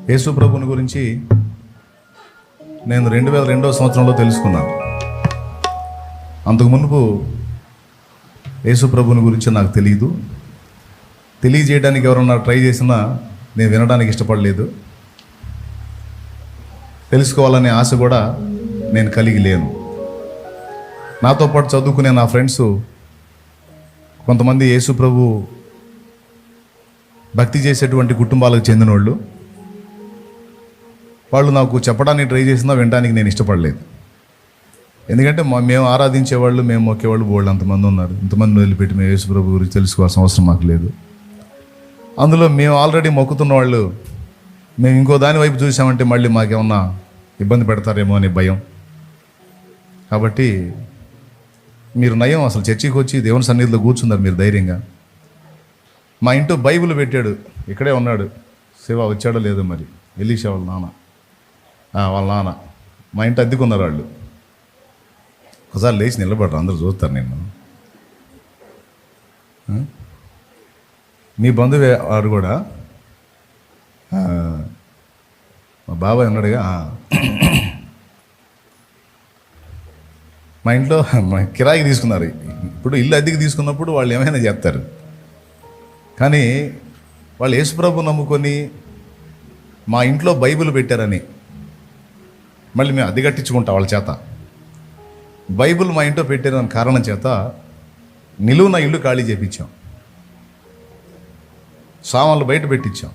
యేసు ప్రభుని గురించి నేను 2002 సంవత్సరంలో తెలుసుకున్నాను. అంతకు మునుపు యేసు ప్రభుని గురించి నాకు తెలియజేయడానికి ఎవరన్నా ట్రై చేసినా నేను వినడానికి ఇష్టపడలేదు. తెలుసుకోవాలనే ఆశ కూడా నేను కలిగి లేను. నాతో పాటు చదువుకునే నా ఫ్రెండ్స్ కొంతమంది యేసు ప్రభు భక్తి చేసేటువంటి కుటుంబాలకు చెందిన వాళ్ళు నాకు చెప్పడానికి ట్రై చేసినా వినడానికి నేను ఇష్టపడలేదు. ఎందుకంటే మేము ఆరాధించేవాళ్ళు, మేము మొక్కేవాళ్ళు బోళ్ళు అంతమంది ఉన్నారు. ఇంతమంది వదిలిపెట్టి మేము యేసు ప్రభు గురించి తెలుసుకోవాల్సిన అవసరం మాకు లేదు. అందులో మేము ఆల్రెడీ మొక్కుతున్న వాళ్ళు మేము ఇంకో దాని వైపు చూసామంటే మళ్ళీ మాకేమన్నా ఇబ్బంది పెడతారేమో అనే భయం. కాబట్టి మీరు నయం అసలు చర్చికి వచ్చి దేవుని సన్నిధిలో కూర్చున్నారు మీరు ధైర్యంగా. మా ఇంట్లో బైబిల్ పెట్టాడు, ఇక్కడే ఉన్నాడు. శివ వచ్చాడో లేదో మరి, ఎలీషా వాళ్ళ నాన్న మా ఇంటి అద్దెకున్నారు వాళ్ళు. ఒకసారి లేచి నిలబడరు, అందరూ చూస్తారు నిన్ను. మీ బంధువే వాడు కూడా, మా బాబాయ్ ఉన్నాడుగా. మా ఇంట్లో కిరాయికి తీసుకున్నారు. ఇప్పుడు ఇల్లు అద్దెకి తీసుకున్నప్పుడు వాళ్ళు ఏమైనా చేస్తారు. కానీ వాళ్ళు యేసుప్రభు నమ్ముకొని మా ఇంట్లో బైబిల్ పెట్టారని మళ్ళీ మేము అద్దె కట్టించుకుంటాం వాళ్ళ చేత. బైబిల్ మా ఇంట్లో పెట్టారని కారణం చేత నిలువున ఇల్లు ఖాళీ చేయించాం, సామాన్లు బయట పెట్టించాం.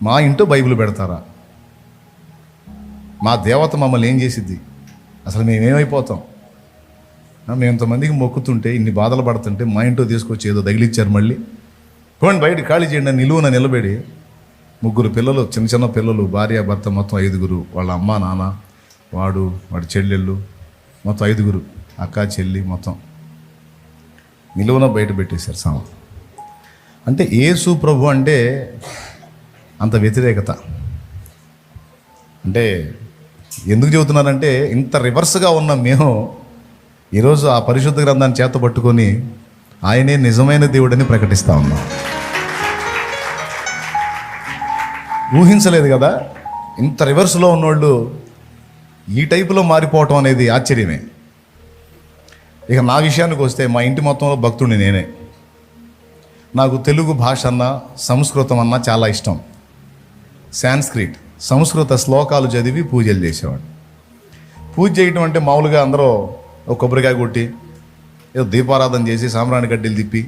మా ఇంట్లో బైబిల్ పెడతారా? మా దేవత మమ్మల్ని ఏం చేసిద్ది? అసలు మేమేమైపోతాం? మేము ఇంతమందికి మొక్కుతుంటే, ఇన్ని బాధలు పడుతుంటే మా ఇంట్లో తీసుకొచ్చి ఏదో తగిలిచ్చారు. మళ్ళీ పోండి బయట ఖాళీ చేయండి అని నిలువున నిలబడి 3 పిల్లలు, చిన్న పిల్లలు, భార్య భర్త మొత్తం 5, వాళ్ళ అమ్మ నాన్న, వాడి చెల్లెళ్ళు మొత్తం 5, అక్క చెల్లి మొత్తం నిలువున బయట పెట్టేశారు సామాన్. అంటే యేసు ప్రభు అంటే అంత వ్యతిరేకత. అంటే ఎందుకు చెబుతున్నానంటే ఇంత రివర్స్గా ఉన్న మేము ఈరోజు ఆ పరిశుద్ధ గ్రంథాన్ని చేత పట్టుకొని ఆయనే నిజమైన దేవుడని ప్రకటిస్తూ ఉన్నాం. ఊహించలేదు కదా ఇంత రివర్స్లో ఉన్నోళ్ళు ఈ టైపులో మారిపోవటం అనేది ఆశ్చర్యమే. ఇక నా విషయానికి వస్తే మా ఇంటి మొత్తంలో భక్తుడిని నేనే. నాకు తెలుగు భాష అన్నా సంస్కృతం అన్నా చాలా ఇష్టం. సాంస్క్రిట్ సంస్కృత శ్లోకాలు చదివి పూజలు చేసేవాడు. పూజ చేయటం అంటే మామూలుగా అందరూ ఒక కొబ్బరికాయ కొట్టి ఏదో దీపారాధన చేసి సాంబ్రాణి గడ్డలు తిప్పి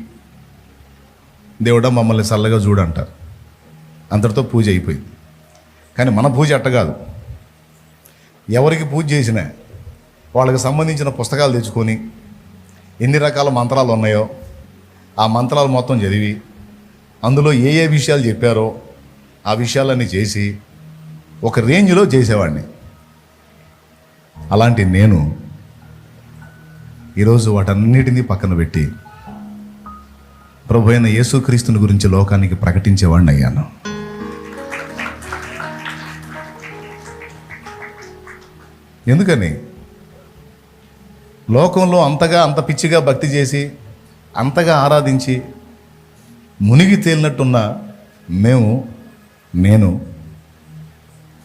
దేవుడా మమ్మల్ని చల్లగా చూడంటారు. అంతటితో పూజ అయిపోయింది. కానీ మన పూజ అట్ట కాదు. ఎవరికి పూజ చేసినా వాళ్ళకి సంబంధించిన పుస్తకాలు తెచ్చుకొని ఎన్ని రకాల మంత్రాలు ఉన్నాయో ఆ మంత్రాలు మొత్తం చదివి అందులో ఏ విషయాలు చెప్పారో ఆ విషయాలన్నీ చేసి ఒక రేంజ్లో చేసేవాడిని. అలాంటి నేను ఈరోజు వాటన్నిటినీ పక్కన పెట్టి ప్రభు అయిన యేసుక్రీస్తుని గురించి లోకానికి ప్రకటించేవాడిని అయ్యాను. ఎందుకని? లోకంలో అంత పిచ్చిగా భక్తి చేసి అంతగా ఆరాధించి మునిగి తేలినట్టున్న నేను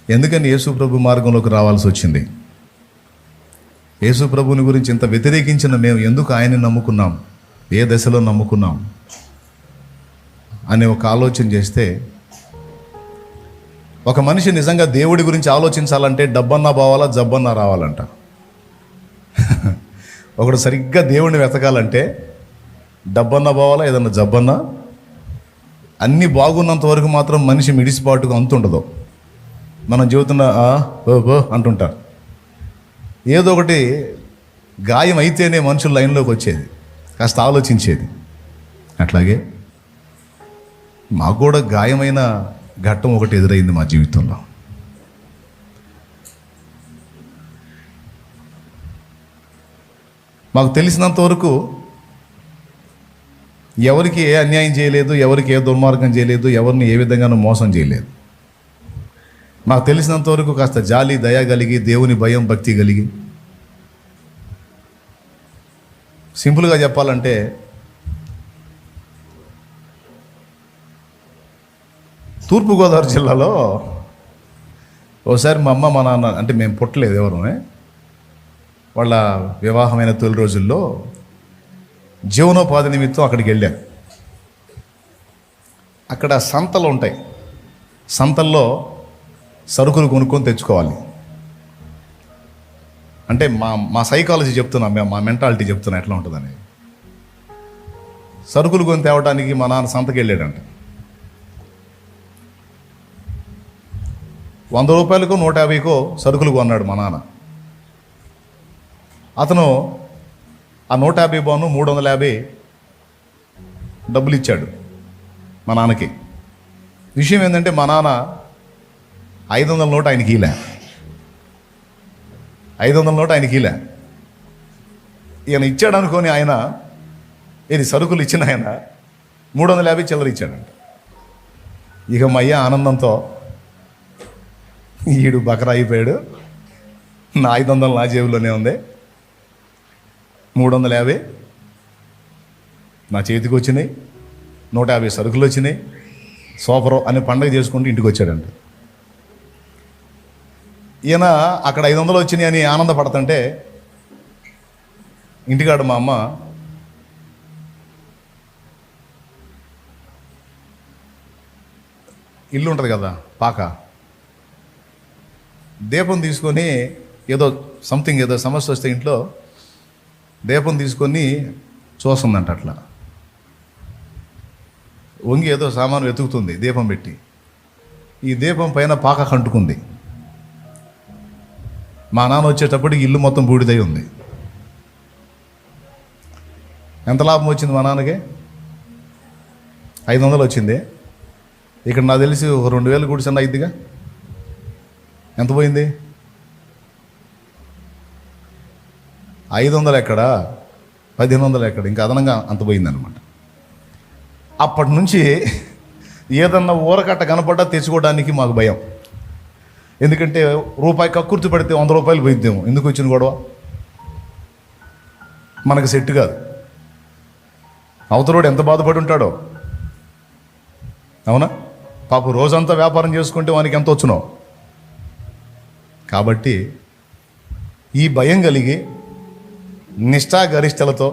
ఎందుకని యేసు ప్రభు మార్గంలోకి రావాల్సి వచ్చింది? యేసు ప్రభుని గురించి ఇంత వ్యతిరేకించిన మేము ఎందుకు ఆయన్ని నమ్ముకున్నాం, ఏ దశలో నమ్ముకున్నాం అనే ఒక ఆలోచన చేస్తే, ఒక మనిషి నిజంగా దేవుడి గురించి ఆలోచించాలంటే డబ్బన్నా పోవాలా, జబ్బన్నా రావాలంట. ఒకడు సరిగ్గా దేవుడిని వెతకాలంటే డబ్బన్నా పోవాలా, ఏదన్నా జబ్బన్నా. అన్నీ బాగున్నంత వరకు మాత్రం మనిషి మిడిసిపాటుగా అంతుండదు. మనం చెబుతున్న ఓ అంటుంటారు. ఏదో ఒకటి గాయం అయితేనే మనుషులు లైన్లోకి వచ్చేది, కాస్త ఆలోచించేది. అట్లాగే మాకు కూడా గాయమైన ఘట్టం ఒకటి ఎదురైంది మా జీవితంలో. మాకు తెలిసినంత వరకు ఎవరికి ఏ అన్యాయం చేయలేదు, ఎవరికి ఏ దుర్మార్గం చేయలేదు, ఎవరిని ఏ విధంగానూ మోసం చేయలేదు. మాకు తెలిసినంత వరకు కాస్త జాలి దయ కలిగి, దేవుని భయం భక్తి కలిగి, సింపుల్గా చెప్పాలంటే తూర్పుగోదావరి జిల్లాలో ఓసారి మా అమ్మ మా నాన్న అంటే మేము పుట్టలేదు ఎవరు, వాళ్ళ వివాహమైన తొలి రోజుల్లో జీవనోపాధి నిమిత్తం అక్కడికి వెళ్ళాను. అక్కడ సంతలు ఉంటాయి, సంతల్లో సరుకులు కొనుక్కొని తెచ్చుకోవాలి. అంటే మా సైకాలజీ చెప్తున్నా, మా మెంటాలిటీ చెప్తున్నా ఎట్లా ఉంటుందని. సరుకులు కొని తేవడానికి మా నాన్న సంతకి వెళ్ళాడంట. 100 రూపాయలకో 150కో సరుకులు కొన్నాడు మా నాన్న. అతను ఆ 150 బాను 350 డబ్బులు ఇచ్చాడు మా నాన్నకి. విషయం ఏంటంటే మా నాన్న 500 నోటు ఆయనకి ఈలే, 500 నోటు ఆయనకి ఈలే. ఈయన ఇచ్చాడు అనుకొని ఆయన ఇది సరుకులు ఇచ్చిన ఆయన 350 చిల్లర ఇచ్చాడంట. ఇక మా అయ్య ఆనందంతో ఈడు బకరా అయిపోయాడు, నా 500 నా జేబులోనే ఉంది, 350 నా చేతికి వచ్చినాయి, 150 సరుకులు వచ్చినాయి, సూపరు అని పండగ చేసుకుంటూ ఇంటికి వచ్చాడంట. ఈయన అక్కడ 500 వచ్చినాయి అని ఆనందపడుతుంటే ఇంటికాడు మా అమ్మ ఇల్లు ఉంటుంది కదా పాక, దీపం తీసుకొని ఏదో సమస్య వస్తే ఇంట్లో దీపం తీసుకొని చూస్తుందంట. అట్లా వంగి ఏదో సామాను వెతుకుతుంది దీపం పెట్టి. ఈ దీపం పైన పాక కంటుకుంది. మా నాన్న వచ్చేటప్పటికి ఇల్లు మొత్తం బూడిదై ఉంది. ఎంత లాభం వచ్చింది మా నాన్నకి? 500 వచ్చింది. ఇక్కడ నాకు తెలిసి ఒక 2000 కూర్చొని అయిద్దిగా. ఎంత పోయింది? 500 ఎక్కడ, 1500 ఎక్కడ, ఇంకా అదనంగా అంత పోయిందనమాట. అప్పటి నుంచి ఏదన్నా ఊరకట్ట కనపడ్డా తెచ్చుకోవడానికి మాకు భయం. ఎందుకంటే రూపాయి కక్కుర్తి పడితే 100 రూపాయలు పోయిద్దేమో. ఎందుకు వచ్చిన గొడవ? మనకు సెట్ కాదు. అవతలోడు ఎంత బాధపడి ఉంటాడో, అవునా? పాప రోజంతా వ్యాపారం చేసుకుంటే వానికి ఎంత వచ్చునో. కాబట్టి ఈ భయం కలిగి నిష్ఠాగరిష్టలతో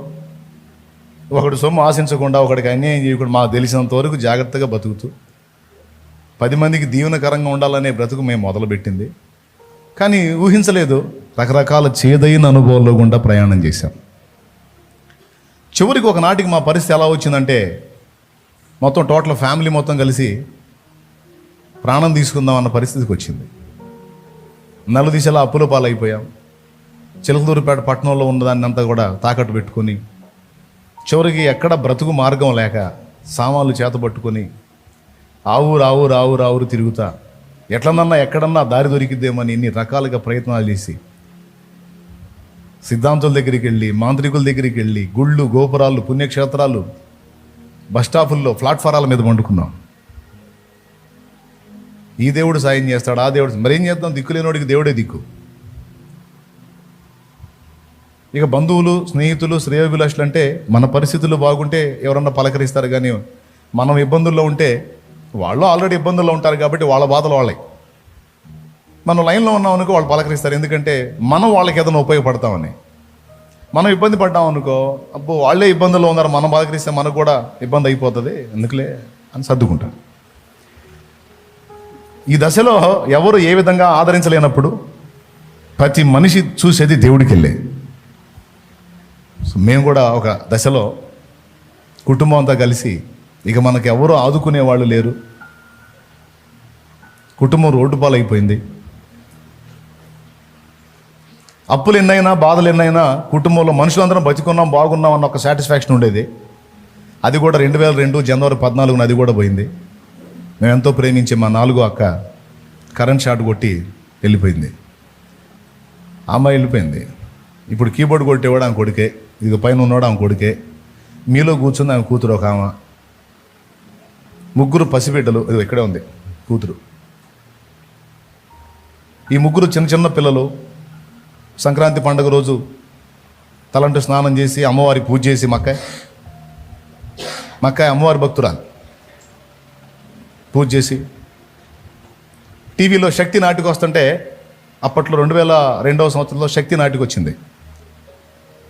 ఒకటి సొమ్ము ఆశించకుండా, ఒకడికి అన్యాయం చేయకుండా మాకు తెలిసినంత వరకు జాగ్రత్తగా బతుకుతూ 10 మందికి దీవెనకరంగా ఉండాలనే బ్రతుకు మేము మొదలుపెట్టింది. కానీ ఊహించలేదు, రకరకాల చేదైన అనుభవాల్లో గుండా ప్రయాణం చేశాం. చివరికి ఒకనాటికి మా పరిస్థితి ఎలా వచ్చిందంటే, మొత్తం టోటల్ ఫ్యామిలీ మొత్తం కలిసి ప్రాణం తీసుకుందాం అన్న పరిస్థితికి వచ్చింది. నలుదిశలా అప్పుల పాలైపోయాం. చిలకలూరిపేట పట్టణంలో ఉన్నదాన్ని అంతా కూడా తాకట్టు పెట్టుకొని, చివరికి ఎక్కడ బ్రతుకు మార్గం లేక సామాన్లు చేతబట్టుకొని ఆవురు తిరుగుతా ఎట్లనన్నా ఎక్కడన్నా దారి దొరికిద్దేమని ఇన్ని రకాలుగా ప్రయత్నాలు చేసి సిద్ధాంతుల దగ్గరికి వెళ్ళి, మాంత్రికుల దగ్గరికి వెళ్ళి, గుళ్ళు, గోపురాలు, పుణ్యక్షేత్రాలు, బస్టాపుల్లో, ప్లాట్ఫారాల మీద వండుకున్నాం. ఈ దేవుడు సాయం చేస్తాడు, ఆ దేవుడు, మరేం చేద్దాం? దిక్కులేనోడికి దేవుడే దిక్కు. ఇక బంధువులు, స్నేహితులు, శ్రేయోభిలాషులు అంటే మన పరిస్థితులు బాగుంటే ఎవరన్నా పలకరిస్తారు. కానీ మనం ఇబ్బందుల్లో ఉంటే వాళ్ళు ఆల్రెడీ ఇబ్బందుల్లో ఉంటారు కాబట్టి వాళ్ళ బాధలు వాళ్ళే. మనం లైన్లో ఉన్నాం అనుకో వాళ్ళు పలకరిస్తారు, ఎందుకంటే మనం వాళ్ళకి ఏదైనా ఉపయోగపడతామని. మనం ఇబ్బంది పడ్డాం అనుకో, అబ్బో వాళ్ళే ఇబ్బందుల్లో ఉన్నారు, మనం పలకరిస్తే మనకు కూడా ఇబ్బంది అయిపోతుంది, ఎందుకులే అని సర్దుకుంటారు. ఈ దశలో ఎవరు ఏ విధంగా ఆదరించలేనప్పుడు ప్రతి మనిషి చూసేది దేవుడికి వెళ్ళే. సో మేము కూడా ఒక దశలో కుటుంబం అంతా కలిసి ఇక మనకు ఎవరు ఆదుకునే వాళ్ళు లేరు, కుటుంబం రోడ్డు పాలైపోయింది. అప్పులు ఎన్నైనా, బాధలు ఎన్నైనా కుటుంబంలో మనుషులందరం బతికున్నాం, బాగున్నాం అన్న ఒక సాటిస్ఫాక్షన్ ఉండేది. అది కూడా 2002 జనవరి 14న అది కూడా పోయింది. మేము ఎంతో ప్రేమించే మా 4గో అక్క కరెంట్ షాట్ కొట్టి వెళ్ళిపోయింది. అమ్మాయి వెళ్ళిపోయింది. ఇప్పుడు కీబోర్డ్ కొట్టేవాడు ఆమె కొడుకే, ఇక పైన ఉన్నవాడు ఆమె కొడుకే, మీలో కూర్చుంది ఆమె కూతురు ఒక ఆమె, 3 పసిబిడ్డలు, ఇది ఇక్కడే ఉంది కూతురు. ఈ 3 చిన్న చిన్న పిల్లలు సంక్రాంతి పండుగ రోజు తలంటు స్నానం చేసి అమ్మవారికి పూజ చేసి, మక్కాయ్ అమ్మవారి భక్తురాలు, పూజ చేసి టీవీలో శక్తి నాటికి వస్తుంటే అప్పట్లో 2002వ సంవత్సరంలో శక్తి నాటికి వచ్చింది.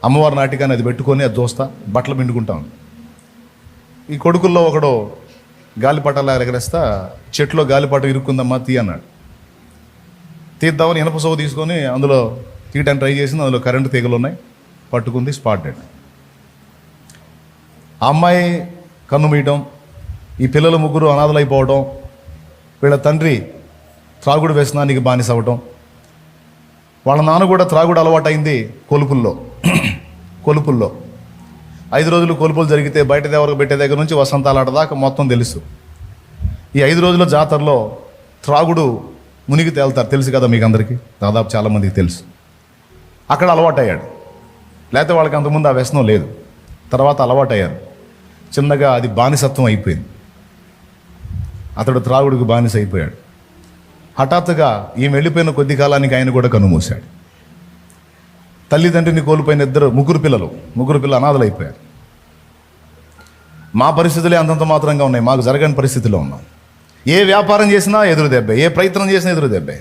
అమ్మవారి నాటికాన్ని అది పెట్టుకొని అది చూస్తా బట్టలు పిండుకుంటాం. ఈ కొడుకుల్లో ఒకడు గాలిపటాలు ఎగరేస్తా చెట్లో గాలిపటం ఇరుక్కుందమ్మా తీ అన్నాడు. తీద్దామని ఇనప సోగు తీసుకొని అందులో తీయటానికి ట్రై చేసింది. అందులో కరెంటు తీగలు ఉన్నాయి, పట్టుకుంది, స్పాట్ డెడ్. ఆ అమ్మాయి కన్ను మీయటం, ఈ పిల్లలు ముగ్గురు అనాథలైపోవడం, వీళ్ళ తండ్రి త్రాగుడు వ్యసనానికి బానిస అవ్వటం, వాళ్ళ నాన్న కూడా త్రాగుడు అలవాటైంది కొలుపుల్లో. 5 రోజులు కొలుపులు జరిగితే బయట దేవరకు పెట్టే దగ్గర నుంచి వసంతాలాట దాకా మొత్తం తెలుసు. ఈ 5 రోజుల జాతరలో త్రాగుడు మునిగి తేలుతారు, తెలుసు కదా మీకు అందరికీ, దాదాపు చాలామందికి తెలుసు. అక్కడ అలవాటయ్యాడు. లేకపోతే వాళ్ళకి అంతకుముందు ఆ వ్యసనం లేదు, తర్వాత అలవాటయ్యారు. చిన్నగా అది బానిసత్వం అయిపోయింది. అతడు త్రాగుడికి బానిస అయిపోయాడు. హఠాత్తుగా ఈమె వెళ్ళిపోయిన కొద్ది కాలానికి ఆయన కూడా కన్నుమూశాడు. తల్లిదండ్రిని కోల్పోయిన ముగ్గురు పిల్లలు అనాథలైపోయారు. మా పరిస్థితులే అంతంత మాత్రంగా ఉన్నాయి, మాకు జరగని పరిస్థితిలో ఉన్నాం. ఏ వ్యాపారం చేసినా ఎదురు దెబ్బే, ఏ ప్రయత్నం చేసినా ఎదురు దెబ్బే.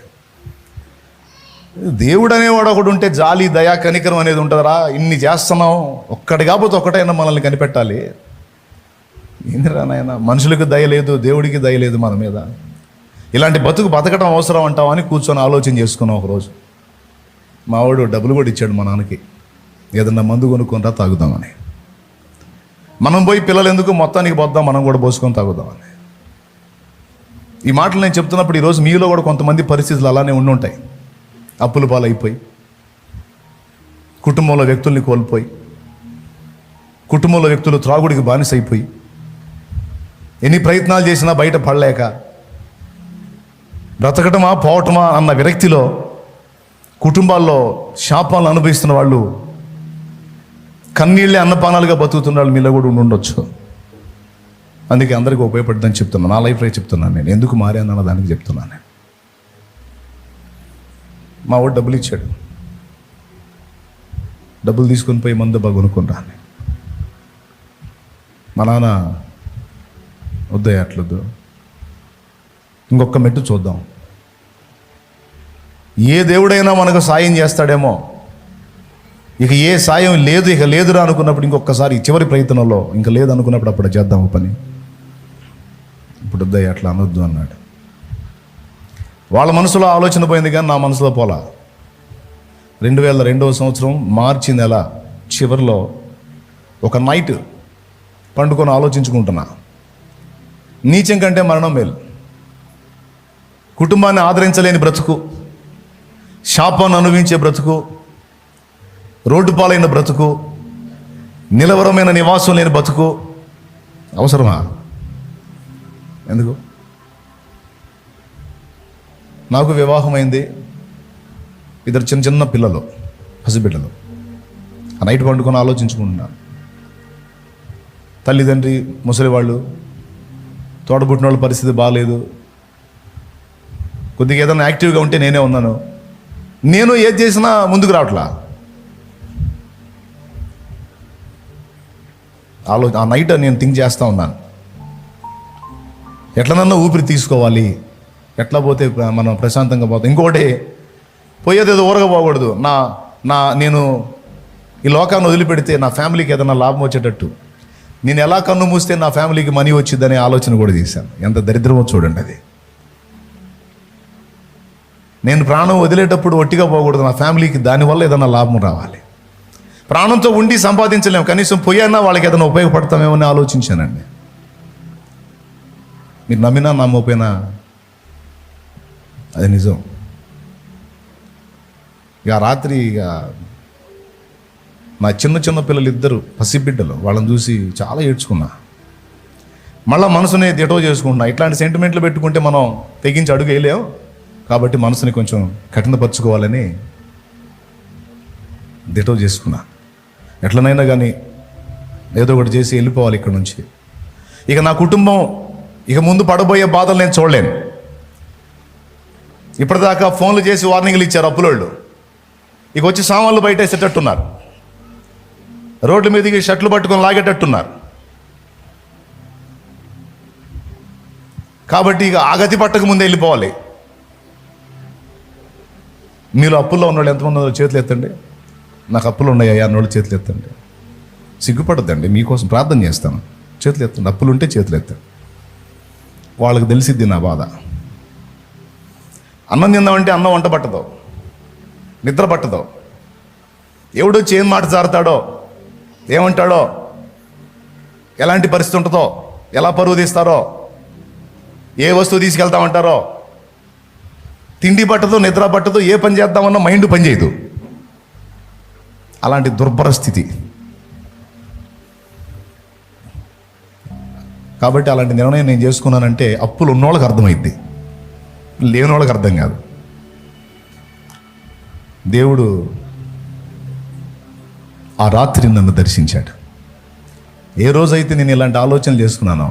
దేవుడు అనేవాడు ఒకడు ఉంటే జాలి, దయా, కనికరం అనేది ఉంటుందిరా. ఇన్ని చేస్తున్నాం, ఒక్కటి కాకపోతే ఒక్కటైనా మనల్ని కనిపెట్టాలి. ఏందిరా నాయన, మనుషులకు దయ లేదు, దేవుడికి దయ లేదు మన మీద. ఇలాంటి బతకడం అవసరం అంటామని కూర్చొని ఆలోచన చేసుకున్నాం. ఒకరోజు మా వాడు డబ్బులు కూడా ఇచ్చాడు మా నాన్నకి, ఏదన్నా మందు కొనుక్కుంటా తాగుదామని. మనం పోయి పిల్లలు ఎందుకు, మొత్తానికి పోద్దాం, మనం కూడా పోసుకొని తాగుదామని. ఈ మాటలు నేను చెప్తున్నప్పుడు ఈరోజు మీలో కూడా కొంతమంది పరిస్థితులు అలానే ఉండుంటాయి. అప్పుల పాలైపోయి, కుటుంబంలో వ్యక్తుల్ని కోల్పోయి, కుటుంబంలో వ్యక్తులు త్రాగుడికి బానిసైపోయి, ఎన్ని ప్రయత్నాలు చేసినా బయట పడలేక, బ్రతకటమా పోవటమా అన్న విరక్తిలో కుటుంబాల్లో శాపాలను అనుభవిస్తున్న వాళ్ళు, కన్నీళ్ళే అన్నపానాలుగా బతుకుతున్న వాళ్ళు మీలో కూడా ఉండొచ్చు. అందుకే అందరికీ ఉపయోగపడుతుందని చెప్తున్నాను. నా లైఫ్లో చెప్తున్నాను నేను, ఎందుకు మారాను అన్న దానికి చెప్తున్నాను నేను. మా వాడు డబ్బులు ఇచ్చాడు, డబ్బులు తీసుకొని పోయి మందు బాగా కొనుక్కుంటాను. మా నాన్న వద్దయ్య అట్లొద్దు, ఇంకొక మెట్టు చూద్దాం, ఏ దేవుడైనా మనకు సాయం చేస్తాడేమో, ఇక ఏ సాయం లేదు, ఇక లేదురా అనుకున్నప్పుడు ఇంకొకసారి చివరి ప్రయత్నంలో ఇంకా లేదు అనుకున్నప్పుడు అప్పుడు చేద్దాము పని. ఇప్పుడు వద్దయ్య అట్లా అనొద్దు అన్నాడు. వాళ్ళ మనసులో ఆలోచన పోయింది కానీ నా మనసులో పోలా. 2002వ సంవత్సరం మార్చి నెల చివరిలో ఒక నైట్ పండుకొని ఆలోచించుకుంటున్నా, నీచం కంటే మరణం మేలు. కుటుంబాన్ని ఆదరించలేని బ్రతుకు, శాపాన్ని అనుభవించే బ్రతుకు, రోడ్డు పాలైన బ్రతుకు, నిలవరమైన నివాసం లేని బ్రతుకు అవసరమా? ఎందుకు? నాకు వివాహమైంది, 2 చిన్న పిల్లలు, పసిబిడ్డలు. ఆ నైట్ పండుకొని ఆలోచించుకుంటున్నాను. తల్లిదండ్రి ముసలివాళ్ళు, తోడబుట్టిన వాళ్ళ పరిస్థితి బాగాలేదు. కొద్దిగా ఏదైనా యాక్టివ్గా ఉంటే నేనే ఉన్నాను, నేను ఏది చేసినా ముందుకు రావట్లా. ఆ నైట్ నేను థింక్ చేస్తూ ఉన్నాను, ఎట్లనన్నా ఊపిరి తీసుకోవాలి, ఎట్లా పోతే మనం ప్రశాంతంగా పోతాం. ఇంకోటి, పోయేదేదో ఊరగా పోకూడదు. నేను ఈ లోకాన్ని వదిలిపెడితే నా ఫ్యామిలీకి ఏదైనా లాభం వచ్చేటట్టు, నేను ఎలా కన్ను మూస్తే నా ఫ్యామిలీకి మనీ వచ్చిందనే ఆలోచన కూడా చేశాను. ఎంత దరిద్రమో చూడండి అది. నేను ప్రాణం వదిలేటప్పుడు ఒట్టిగా పోకూడదు, నా ఫ్యామిలీకి దానివల్ల ఏదైనా లాభం రావాలి. ప్రాణంతో ఉండి సంపాదించలేము, కనీసం పోయానా వాళ్ళకి ఏదైనా ఉపయోగపడతామేమో అని ఆలోచించానండి. మీరు నమ్మినా నమ్మకపోయినా అది నిజం. ఇక రాత్రి నా చిన్న పిల్లలు 2 పసిబిడ్డలు, వాళ్ళని చూసి చాలా ఏడ్చుకున్నా. మళ్ళీ మనసుని దిటో చేసుకుంటున్నా. ఇట్లాంటి సెంటిమెంట్లు పెట్టుకుంటే మనం తెగించి అడుగు వేయలేం, కాబట్టి మనసుని కొంచెం కఠినపరుచుకోవాలని దిటో చేసుకున్నా. ఎట్లనైనా కానీ ఏదో ఒకటి చేసి వెళ్ళిపోవాలి ఇక్కడ నుంచి. ఇక నా కుటుంబం ఇక ముందు పడబోయే బాధలు నేను చూడలేను. ఇప్పటిదాకా ఫోన్లు చేసి వార్నింగ్లు ఇచ్చారు అప్పులోళ్ళు, ఇక వచ్చి సామాన్లు బయటేసేటట్టున్నారు, రోడ్ల మీదకి షర్ట్లు పట్టుకొని లాగేటట్టున్నారు. కాబట్టి ఇక ఆగతి పట్టక ముందే వెళ్ళిపోవాలి. మీలో అప్పుల్లో ఉన్నవాళ్ళు ఎంతమంది ఉన్నారో చేతులు ఎత్తండి. నాకు అప్పులు ఉన్నాయా అన్నోళ్ళు చేతులు ఎత్తండి. సిగ్గుపడద్దండి, మీకోసం ప్రార్థన చేస్తాను. చేతులు ఎత్తండి, అప్పులు ఉంటే చేతులు ఎత్తండి. వాళ్ళకి తెలిసిద్ది నా బాధ. అన్నం తిందామంటే అన్నం వంట పట్టదు, నిద్ర పట్టదు. ఎవడొచ్చి ఏం మాట జారుతాడో, ఏమంటాడో, ఎలాంటి పరిస్థితి ఉంటుందో, ఎలా పరువు తీస్తారో, ఏ వస్తువు తీసుకెళ్తామంటారో, తిండి పట్టదు, నిద్ర పట్టదు, ఏ పని చేద్దామన్నా మైండ్ పనిచేయదు. అలాంటి దుర్భర స్థితి. కాబట్టి అలాంటి నిర్ణయం నేను చేసుకున్నానంటే అప్పులు ఉన్నోళ్ళకి అర్థమైద్ది, లేని వాళ్ళకి అర్థం కాదు. దేవుడు ఆ రాత్రి నన్ను దర్శించాడు. ఏ రోజైతే నేను ఇలాంటి ఆలోచనలు చేసుకున్నానో,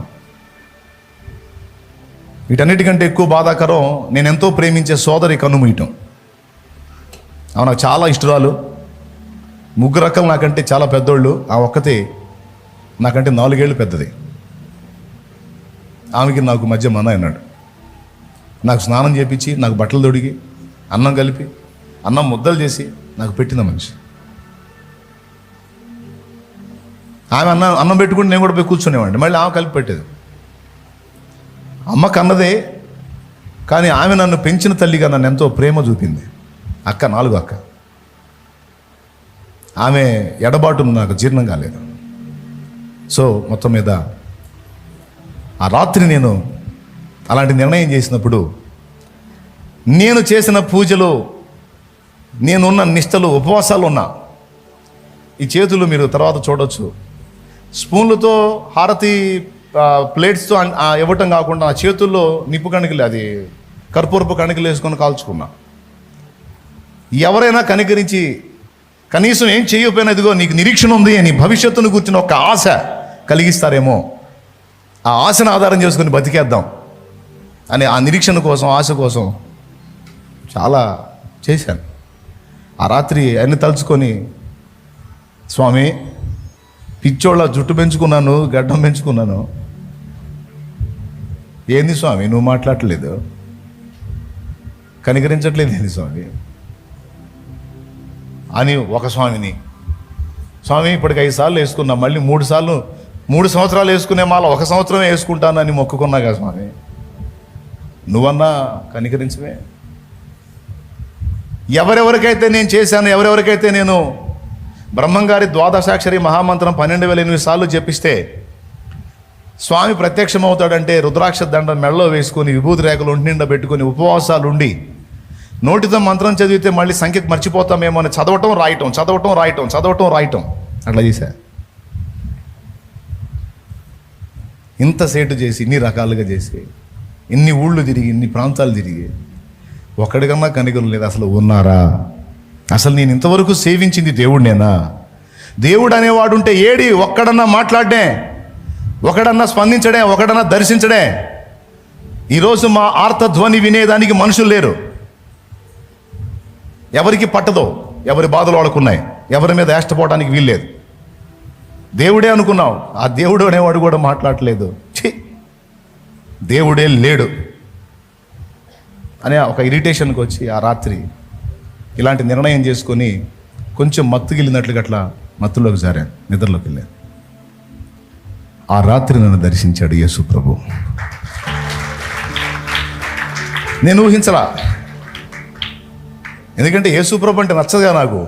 వీటన్నిటికంటే ఎక్కువ బాధాకరం నేను ఎంతో ప్రేమించే సోదరి కన్నుమూయటం. ఆమె నాకు చాలా ఇష్టరాలు. 3 అక్కలు నాకంటే చాలా పెద్దోళ్ళు. ఆ ఒక్కతే నాకంటే 4 ఏళ్ళు పెద్దది. ఆమెకి నాకు మధ్య మన అన్నాడు. నాకు స్నానం చేపించి, నాకు బట్టలు తొడిగి, అన్నం కలిపి, అన్నం ముద్దలు చేసి నాకు పెట్టిన మనిషి. ఆమె అన్నం పెట్టుకుంటే నేను కూడా పోయి కూర్చునేవాడిని. మళ్ళీ ఆమె కలిపి పెట్టేది. అమ్మ కన్నదే, కానీ ఆమె నన్ను పెంచిన తల్లిగా నన్ను ఎంతో ప్రేమ చూపింది. అక్క, 4వ అక్క. ఆమె ఎడబాటు నాకు జీర్ణం కాలేదు. సో మొత్తం మీద ఆ రాత్రి నేను అలాంటి నిర్ణయం చేసినప్పుడు, నేను చేసిన పూజలు, నేనున్న నిష్టలు, ఉపవాసాలు ఉన్నా. ఈ చేతులు మీరు తర్వాత చూడొచ్చు. స్పూన్లతో హారతి ప్లేట్స్తో ఇవ్వటం కాకుండా నా చేతుల్లో నిప్పు కణికలు, అది కర్పూరపు కణికలు వేసుకొని కాల్చుకున్నా. ఎవరైనా కనికరించి కనీసం ఏం చేయకపోయినా, ఇదిగో నీకు నిరీక్షణ ఉంది అని భవిష్యత్తును కూర్చుని ఒక ఆశ కలిగిస్తారేమో, ఆ ఆశను ఆధారం చేసుకుని బతికేద్దాం అని ఆ నిరీక్షణ కోసం, ఆశ కోసం చాలా చేశాను. ఆ రాత్రి అన్ని తలుచుకొని, స్వామి, పిచ్చోళ్ళ జుట్టు పెంచుకున్నాను, గడ్డం పెంచుకున్నాను, ఏంది స్వామి నువ్వు మాట్లాడలేదు, కనికరించట్లేదు ఏంది స్వామి అని ఒక స్వామిని, స్వామి ఇప్పటికి 5 సార్లు వేసుకున్నా, మళ్ళీ 3 సంవత్సరాలు వేసుకునే మాల 1 సంవత్సరమే వేసుకుంటానని మొక్కుకున్నా కదా స్వామి, నువ్వన్నా కనికరించవే. ఎవరెవరికైతే నేను చేశాను, ఎవరెవరికైతే నేను బ్రహ్మంగారి ద్వాదశాక్షరి మహామంత్రం 12,008 సార్లు జపిస్తే స్వామి ప్రత్యక్షమవుతాడంటే, రుద్రాక్ష దండం మెడలో వేసుకొని, విభూతి రేఖలు ఒంటి నిండా పెట్టుకొని, ఉపవాసాలు ఉండి, నోటితో మంత్రం చదివితే మళ్ళీ సంఖ్యకు మర్చిపోతామేమో అని చదవటం రాయటం అట్లా చేశా. ఇంత సేటు చేసి, ఇన్ని రకాలుగా చేసి, ఇన్ని ఊళ్ళు తిరిగి, ఇన్ని ప్రాంతాలు తిరిగి, ఒక్కడికన్నా కనికరం లేదు. అసలు ఉన్నారా? అసలు నేను ఇంతవరకు సేవించింది దేవుడినేనా? దేవుడు అనేవాడు ఉంటే ఏడి ఒక్కడన్నా మాట్లాడే, ఒకడన్నా స్పందించడే, ఒకడన్నా దర్శించడే. ఈరోజు మా ఆర్తధ్వని వినేదానికి మనుషులు లేరు. ఎవరికి పట్టదో, ఎవరి బాధలు వాళ్ళకున్నాయి, ఎవరి మీద ఏష్టపోవడానికి వీల్లేదు. దేవుడే అనుకున్నావు, ఆ దేవుడు అనేవాడు కూడా మాట్లాడలేదు. దేవుడే లేడు అనే ఒక ఇరిటేషన్కి వచ్చి ఆ రాత్రి ఇలాంటి నిర్ణయం చేసుకొని కొంచెం మత్తుగిలినట్లుగా అట్లా మత్తులోకి జారాను, నిద్రలోకి వెళ్ళాను. ఆ రాత్రి నన్ను దర్శించాడు యేసు ప్రభు. నేను ఊహించలా, ఎందుకంటే యేసు ప్రభు అంటే నచ్చదుగా నాకు.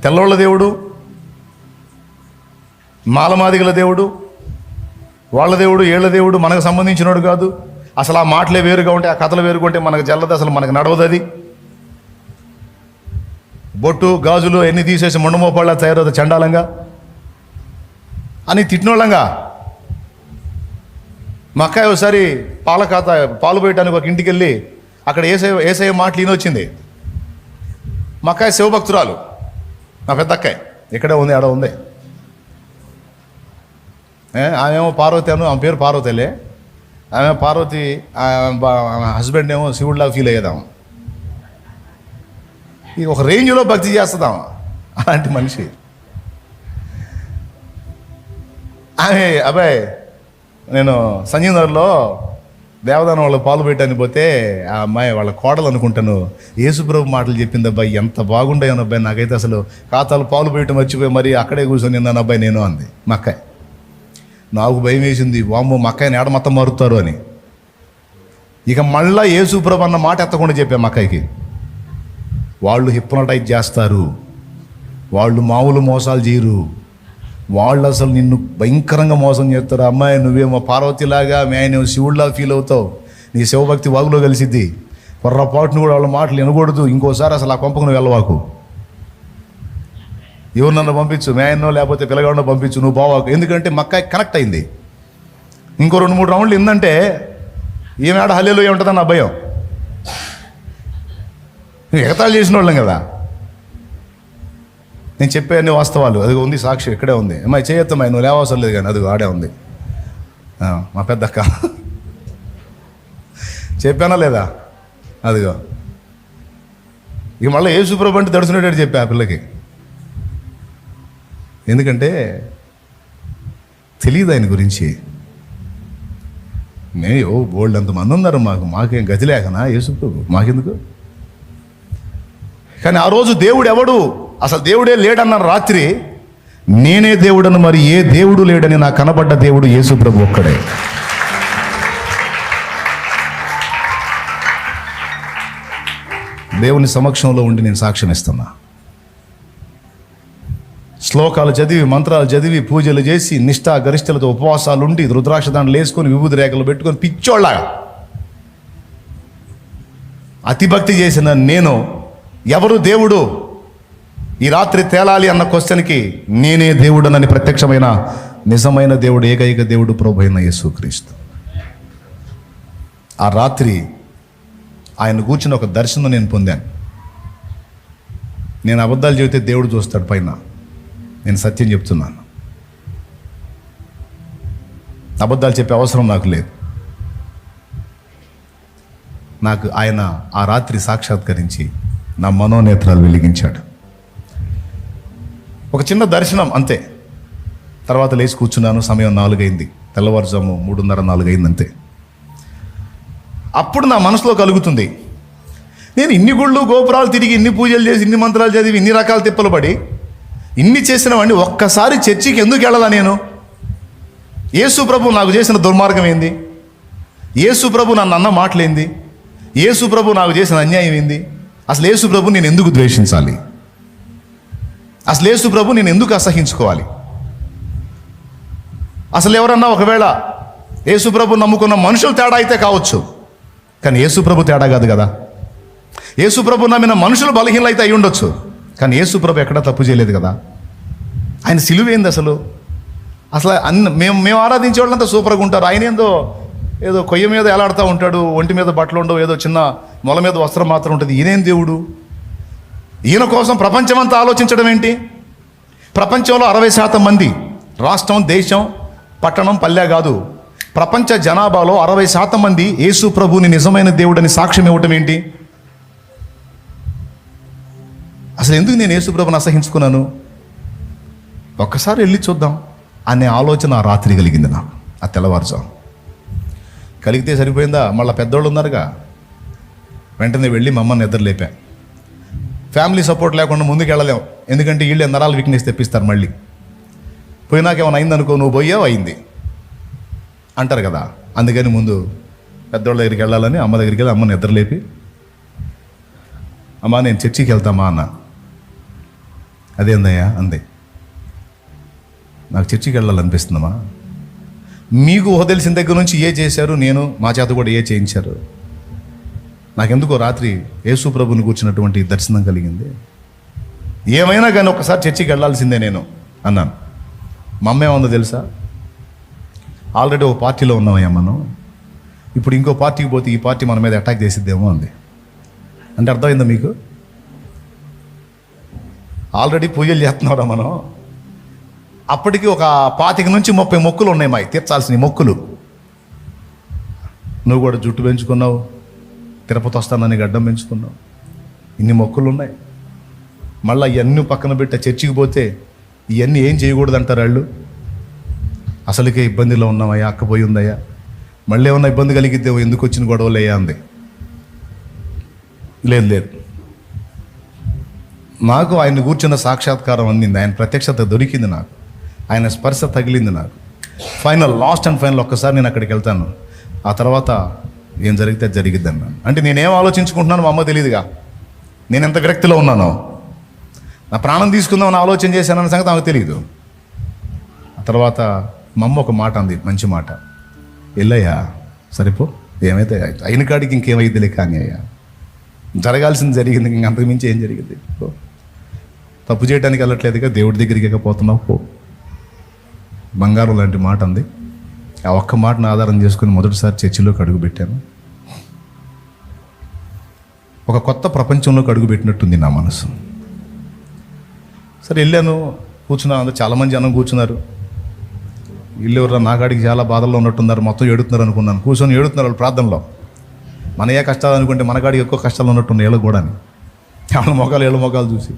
తెల్లోళ్ళ దేవుడు, మాలమాదిగల దేవుడు, వాళ్ళ దేవుడు, ఏళ్ళ దేవుడు మనకు సంబంధించినోడు కాదు. అసలు ఆ మాటలే వేరుగా ఉంటే, ఆ కథలు వేరుగా ఉంటే మనకు జల్లదు, అసలు మనకు నడవదు. అది బొట్టు గాజులు ఎన్ని తీసేసి మొండమోపాళ్ళ తయారవుతుంది చండాలంగా అని తిట్టినోళ్ళంగా. మా అక్కాయి ఒకసారి పాలు పోయటానికి ఒక ఇంటికి వెళ్ళి అక్కడ ఏసయ్య మాటలు ఈయనొచ్చింది. మా అక్కాయి శివభక్తురాలు, నా పెద్ద అక్కాయి ఇక్కడే ఉంది, ఆడ ఉంది. ఆమెమో పార్వతి అను, ఆమె పేరు పార్వతిలే. ఆమె పార్వతి, హస్బెండ్ ఏమో శివుడిలాగా ఫీల్ అయ్యేదాము. ఇది ఒక రేంజ్లో భక్తి చేస్తుందాం అలాంటి మనిషి. ఆమె అబ్బాయి, నేను సంజీవ్ నగర్లో దేవదానం వాళ్ళ పాలు పెట్టాను పోతే ఆ అమ్మాయి వాళ్ళ కోడలు అనుకుంటాను, యేసుప్రభు మాటలు చెప్పింది అబ్బాయి, ఎంత బాగుండేవని అబ్బాయి, నాకైతే అసలు ఖాతాలు పాలు పెట్టడం మర్చిపోయి మరి అక్కడే కూర్చొని నిన్నాను అబ్బాయి నేను అంది మా అక్కాయి. నాకు భయం వేసింది, వామ్మో మా అక్కాయిని ఏడ మొత్తం మారుతారు అని. ఇక మళ్ళా యేసుప్రభు అన్న మాట ఎత్తకుండా చెప్పాను మా అక్కాయికి. వాళ్ళు హిప్నటైజ్ చేస్తారు, వాళ్ళు మామూలు మోసాలు చేయరు, వాళ్ళు అసలు నిన్ను భయంకరంగా మోసం చేస్తారు. అమ్మాయి నువ్వేమో పార్వతిలాగా, నేను శివుడిలా ఫీల్ అవుతావు, నీ శివభక్తి వాగులో కలిసిద్ది, పొర్రపాటును కూడా వాళ్ళ మాటలు వినకూడదు, ఇంకోసారి అసలు ఆ కొంపకు నువ్వు వెళ్ళవాకు, ఎవరినన్నా పంపించు, మేయన్నో లేకపోతే పిల్లగాడో పంపించు, నువ్వు పోవాకు. ఎందుకంటే మక్కాయి కనెక్ట్ అయింది. ఇంకో 2-3 రౌండ్లు ఏందంటే ఏమేడ హల్లేలో ఏముంటుందని నా భయం. ఎగతాళి చేసిన వాళ్ళం కదా. నేను చెప్పే అన్ని వాస్తవాలు, అది ఉంది సాక్షి ఇక్కడే ఉంది. అమ్మాయి చేయొత్తమ్మాయి, నువ్వు లేవవసరం లేదు కానీ, అది ఆడే ఉంది మా పెద్దక్క. చెప్పానా లేదా? అదిగో ఇక మళ్ళీ యేసుప్రభు అంటే దడుచునేటట్టు చెప్పా ఆ పిల్లకి. ఎందుకంటే తెలియదు ఆయన గురించి. మేము బోల్డ్ అంతమంది ఉన్నారు, మాకేం గతి లేకనా యేసుప్రభు, మాకెందుకు? కానీ ఆ రోజు దేవుడు ఎవడు, అసలు దేవుడే లేడన్న రాత్రి నేనే దేవుడను, మరి ఏ దేవుడు లేడని నాకు కనబడ్డ దేవుడు యేసుప్రభు ఒక్కడే. దేవుని సమక్షంలో ఉండి నేను సాక్ష్యం ఇస్తున్నా. శ్లోకాలు చదివి, మంత్రాలు చదివి, పూజలు చేసి, నిష్ఠా గరిష్టలతో ఉపవాసాలు ఉండి, రుద్రాక్ష దాంట్లో వేసుకొని, విభూతి రేఖలు పెట్టుకొని పిచ్చోళ్ళ అతిభక్తి చేసిన నేను ఎవరు దేవుడు ఈ రాత్రి తేలాలి అన్న క్వశ్చన్కి నేనే దేవుడనని ప్రత్యక్షమైన నిజమైన దేవుడు, ఏకైక దేవుడు ప్రభు అయిన యేసుక్రీస్తు. ఆ రాత్రి ఆయన కూర్చుని ఒక దర్శనం నేను పొందాను. నేను అబద్ధాలు చెబితే దేవుడు చూస్తాడు పైన, నేను సత్యం చెప్తున్నాను. అబద్ధాలు చెప్పే అవసరం నాకు లేదు. నాకు ఆయన ఆ రాత్రి సాక్షాత్కరించి నా మనోనేత్రాలు వెలిగించాడు. ఒక చిన్న దర్శనం అంతే. తర్వాత లేచి కూర్చున్నాను. సమయం 4 అయింది, తెల్లవారుజాము 3:30-4 అయింది అంతే. అప్పుడు నా మనసులో కలుగుతుంది, నేను ఇన్ని గుళ్ళు గోపురాలు తిరిగి, ఇన్ని పూజలు చేసి, ఇన్ని మంత్రాలు చదివి, ఇన్ని రకాల తిప్పలు పడి, ఇన్ని చేసిన వాడిని ఒక్కసారి చర్చికి ఎందుకు వెళ్ళాలా నేను? యేసు ప్రభు నాకు చేసిన దుర్మార్గం ఏంది? యేసు ప్రభు నన్ను అన్న మాటలేంది? యేసు ప్రభు నాకు చేసిన అన్యాయం ఏంది? అసలు యేసు ప్రభు నేను ఎందుకు ద్వేషించాలి? అసలు యేసు ప్రభు నేను ఎందుకు అసహించుకోవాలి? అసలు ఎవరన్నా ఒకవేళ యేసు ప్రభు నమ్ముకున్న మనుషులు తేడా అయితే కావచ్చు, కానీ యేసు ప్రభు తేడా కాదు కదా. యేసు ప్రభు నమ్మిన మనుషులు బలహీనలు అయితే అయి ఉండొచ్చు, కానీ యేసు ప్రభు ఎక్కడా తప్పు చేయలేదు కదా. ఆయన సిలువ ఏంది అసలు? మేము ఆరాధించే వాళ్ళంతా సూపర్గా ఉంటారు, ఆయన ఏదో కొయ్య మీద ఎలాడుతూ ఉంటాడు, ఒంటి మీద బట్టలు ఉండవు, ఏదో చిన్న మొల మీద వస్త్రం మాత్రం ఉంటుంది. ఈయనేం దేవుడు? ఈయన కోసం ప్రపంచమంతా ఆలోచించడం ఏంటి? ప్రపంచంలో 60% మంది, రాష్ట్రం, దేశం, పట్టణం, పల్లె కాదు, ప్రపంచ జనాభాలో 60% మంది యేసు ప్రభుని నిజమైన దేవుడని సాక్ష్యం ఇవ్వటం ఏంటి? అసలు ఎందుకు నేను యేసు ప్రభుని అసహించుకున్నాను? ఒక్కసారి వెళ్ళి చూద్దాం అనే ఆలోచన ఆ రాత్రి కలిగింది నాకు. ఆ తెల్లవారుజాము కలిగితే సరిపోయిందా? మళ్ళీ పెద్దోళ్ళు ఉన్నారుగా. వెంటనే వెళ్ళి మా అమ్మని నిద్ర లేపా. ఫ్యామిలీ సపోర్ట్ లేకుండా ముందుకు వెళ్ళలేం, ఎందుకంటే వీళ్ళు నరాల వీక్నెస్ తెప్పిస్తారు. మళ్ళీ పోయినాక ఏమైనా అయిందనుకో, నువ్వు పోయావు అయింది అంటారు కదా. అందుకని ముందు పెద్దోళ్ళ దగ్గరికి వెళ్ళాలని అమ్మ దగ్గరికి వెళ్ళి అమ్మ నిద్ర లేపి, అమ్మా నేను చర్చికి వెళ్తామా అన్న. అదేందయ్యా అందే. నాకు చర్చికి వెళ్ళాలనిపిస్తుందమ్మా. మీకు ఊహ తెలిసిన దగ్గర నుంచి ఏ చేశారు, నేను మా చేత కూడా ఏ చేయించారు. నాకెందుకో రాత్రి యేసు ప్రభుని కూర్చున్నటువంటి దర్శనం కలిగింది. ఏమైనా కానీ ఒకసారి చర్చికి వెళ్ళాల్సిందే నేను అన్నాను. మా అమ్మ ఏముందో తెలుసా? ఆల్రెడీ ఒక పార్టీలో ఉన్నామయ్యా మనం, ఇప్పుడు ఇంకో పార్టీకి పోతే ఈ పార్టీ మన మీద అటాక్ చేసిద్దేమో అంది. అంటే అర్థమైందా మీకు? ఆల్రెడీ పూజలు చేస్తున్నారా మనం? అప్పటికి ఒక 25 నుంచి 30 మొక్కులు ఉన్నాయి మావి, తీర్చాల్సిన మొక్కులు. నువ్వు కూడా జుట్టు పెంచుకున్నావు, తిరుపతి వస్తానని గడ్డం పెంచుకున్నావు, ఇన్ని మొక్కులు ఉన్నాయి. మళ్ళీ ఇవన్నీ పక్కన పెట్టి చర్చికి పోతే ఇవన్నీ ఏం చేయకూడదు అంటారు వాళ్ళు. అసలుకే ఇబ్బందిలో ఉన్నామయ్యా, అక్కపోయి ఉందయ్యా, మళ్ళీ ఏమన్నా ఇబ్బంది కలిగితే ఎందుకు వచ్చిన గొడవలు అయ్యా అంది. లేదు, నాకు ఆయన కూర్చున్న సాక్షాత్కారం అందింది, ఆయన ప్రత్యక్షత దొరికింది, నాకు ఆయన స్పర్శ తగిలింది. నాకు లాస్ట్ అండ్ ఫైనల్ ఒక్కసారి నేను అక్కడికి వెళ్తాను, ఆ తర్వాత ఏం జరిగితే జరిగిద్ది అన్నాను. అంటే నేనేం ఆలోచించుకుంటున్నాను మా అమ్మ తెలియదుగా, నేను ఎంత విరక్తిలో ఉన్నానో, నా ప్రాణం తీసుకుందామని ఆలోచన చేశానన్న సంగతి నాకు తెలియదు. ఆ తర్వాత మా అమ్మ ఒక మాట అంది, మంచి మాట, వెళ్ళయ్యా సరిపో, ఏమైతే అయిన కాడికి ఇంకేమైద్దిలే కానీ అయ్యా, జరగాల్సింది జరిగింది, ఇంక అంతకుమించి ఏం జరిగింది, తప్పు చేయడానికి వెళ్ళట్లేదుగా, దేవుడి దగ్గరికి పోతున్నావు పో, బంగారం లాంటి మాట అంది. ఆ ఒక్క మాటను ఆధారం చేసుకుని మొదటిసారి చర్చిలోకి అడుగుపెట్టాను. ఒక కొత్త ప్రపంచంలోకి అడుగుపెట్టినట్టుంది నా మనసు. సరే వెళ్ళాను, కూర్చున్నాను, అందరూ చాలామంది జనం కూర్చున్నారు. వీళ్ళు ఎవరు నా కాడికి చాలా బాధల్లో ఉన్నట్టున్నారు, మొత్తం ఏడుతున్నారు అనుకున్నాను. కూర్చొని ఏడుతున్నారు వాళ్ళు ప్రార్థనలో. మన ఏ కష్టాలు అనుకుంటే మన కాడికి ఎక్కువ కష్టాలు ఉన్నట్టున్నాయి వీళ్ళకి కూడా. వాళ్ళ మొఖాలు చూసి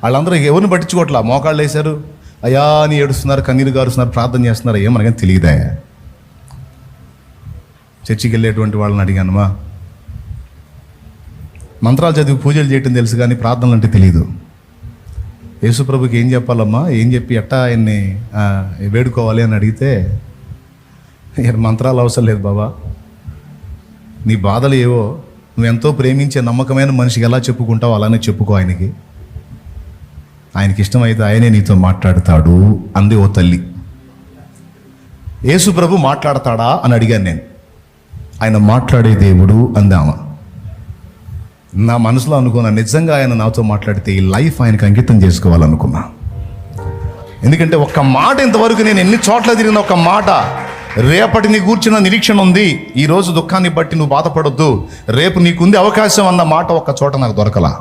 వాళ్ళందరూ ఎవరిని పట్టించుకోవట్లా, మోకాళ్ళు వేశారు, అయ్యా అని ఏడుస్తున్నారు, కన్నీరు గారుస్తున్నారు, ప్రార్థన చేస్తున్నారు. ఏమనగానే తెలియదా? చర్చికి వెళ్ళేటువంటి వాళ్ళని అడిగానమ్మా, మంత్రాలు చదివి పూజలు చేయటం తెలుసు కానీ ప్రార్థనలు అంటే తెలియదు. యేసుప్రభుకి ఏం చెప్పాలమ్మా, ఏం చెప్పి ఎట్టా ఆయన్ని వేడుకోవాలి అని అడిగితే, మంత్రాలు అవసరం లేదు బాబా, నీ బాధలు ఏవో నువ్వెంతో ప్రేమించే నమ్మకమైన మనిషికి ఎలా చెప్పుకుంటావు అలానే చెప్పుకో, ఆయనకి ఇష్టమైతే ఆయనే నీతో మాట్లాడతాడు అంది ఓ తల్లి. యేసు ప్రభు మాట్లాడతాడా అని అడిగాను నేను. ఆయన మాట్లాడే దేవుడు అందామా. నా మనసులో అనుకున్నా, నిజంగా ఆయన నాతో మాట్లాడితే ఈ లైఫ్ ఆయనకు అంకితం చేసుకోవాలనుకున్నా. ఎందుకంటే ఒక్క మాట, ఇంతవరకు నేను ఎన్ని చోట్ల తిరిగిన ఒక్క మాట, రేపటి నీ కూర్చున్న నిరీక్షణ ఉంది, ఈరోజు దుఃఖాన్ని బట్టి నువ్వు బాధపడొద్దు, రేపు నీకుంది అవకాశం అన్న మాట ఒక్క చోట నాకు దొరకలా.